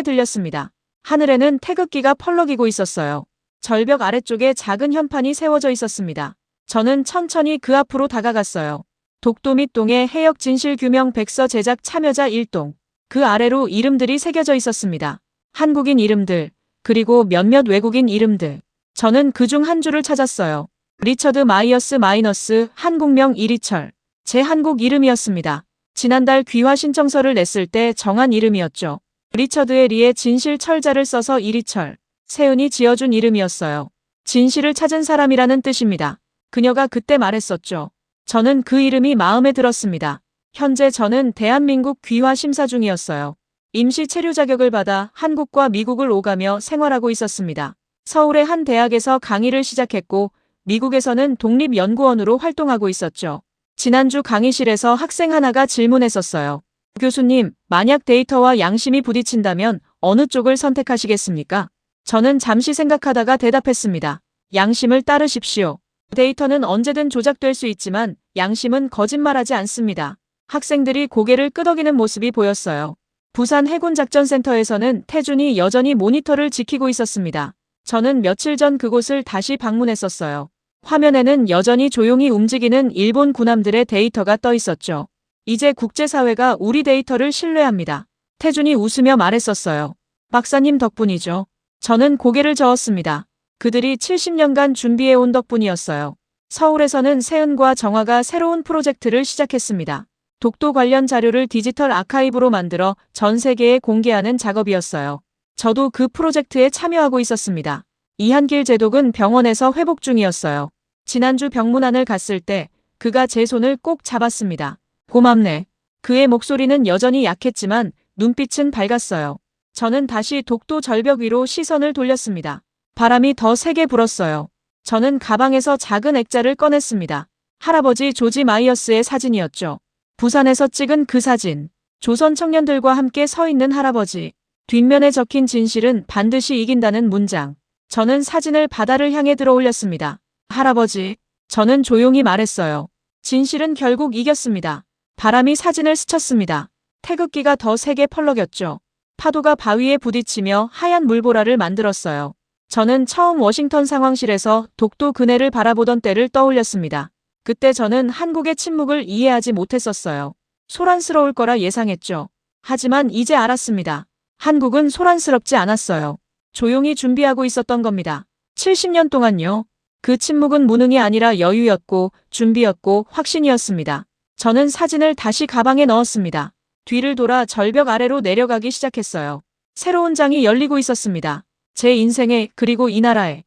들렸습니다. 하늘에는 태극기가 펄럭이고 있었어요. 절벽 아래쪽에 작은 현판이 세워져 있었습니다. 저는 천천히 그 앞으로 다가갔어요. 독도 밑동에 해역 진실 규명 백서 제작 참여자 1동. 그 아래로 이름들이 새겨져 있었습니다. 한국인 이름들, 그리고 몇몇 외국인 이름들. 저는 그중 한 줄을 찾았어요. 리처드 마이어스 마이너스 한국명 이리철. 제 한국 이름이었습니다. 지난달 귀화 신청서를 냈을 때 정한 이름이었죠. 리처드의 리에 진실 철자를 써서 이리철. 세은이 지어준 이름이었어요. 진실을 찾은 사람이라는 뜻입니다. 그녀가 그때 말했었죠. 저는 그 이름이 마음에 들었습니다. 현재 저는 대한민국 귀화 심사 중이었어요. 임시 체류 자격을 받아 한국과 미국을 오가며 생활하고 있었습니다. 서울의 한 대학에서 강의를 시작했고 미국에서는 독립연구원으로 활동하고 있었죠. 지난주 강의실에서 학생 하나가 질문했었어요. 교수님, 만약 데이터와 양심이 부딪힌다면 어느 쪽을 선택하시겠습니까? 저는 잠시 생각하다가 대답했습니다. 양심을 따르십시오. 데이터는 언제든 조작될 수 있지만 양심은 거짓말하지 않습니다. 학생들이 고개를 끄덕이는 모습이 보였어요. 부산 해군작전센터에서는 태준이 여전히 모니터를 지키고 있었습니다. 저는 며칠 전 그곳을 다시 방문했었어요. 화면에는 여전히 조용히 움직이는 일본 군함들의 데이터가 떠 있었죠. 이제 국제사회가 우리 데이터를 신뢰합니다. 태준이 웃으며 말했었어요. 박사님 덕분이죠. 저는 고개를 저었습니다. 그들이 70년간 준비해온 덕분이었어요. 서울에서는 세은과 정화가 새로운 프로젝트를 시작했습니다. 독도 관련 자료를 디지털 아카이브로 만들어 전 세계에 공개하는 작업이었어요. 저도 그 프로젝트에 참여하고 있었습니다. 이한길 제독은 병원에서 회복 중이었어요. 지난주 병문안을 갔을 때 그가 제 손을 꼭 잡았습니다. 고맙네. 그의 목소리는 여전히 약했지만 눈빛은 밝았어요. 저는 다시 독도 절벽 위로 시선을 돌렸습니다. 바람이 더 세게 불었어요. 저는 가방에서 작은 액자를 꺼냈습니다. 할아버지 조지 마이어스의 사진이었죠. 부산에서 찍은 그 사진. 조선 청년들과 함께 서 있는 할아버지. 뒷면에 적힌 진실은 반드시 이긴다는 문장. 저는 사진을 바다를 향해 들어 올렸습니다. 할아버지, 저는 조용히 말했어요. 진실은 결국 이겼습니다. 바람이 사진을 스쳤습니다. 태극기가 더 세게 펄럭였죠. 파도가 바위에 부딪히며 하얀 물보라를 만들었어요. 저는 처음 워싱턴 상황실에서 독도 그네를 바라보던 때를 떠올렸습니다. 그때 저는 한국의 침묵을 이해하지 못했었어요. 소란스러울 거라 예상했죠. 하지만 이제 알았습니다. 한국은 소란스럽지 않았어요. 조용히 준비하고 있었던 겁니다. 70년 동안요. 그 침묵은 무능이 아니라 여유였고 준비였고 확신이었습니다. 저는 사진을 다시 가방에 넣었습니다. 뒤를 돌아 절벽 아래로 내려가기 시작했어요. 새로운 장이 열리고 있었습니다. 제 인생에 그리고 이 나라에.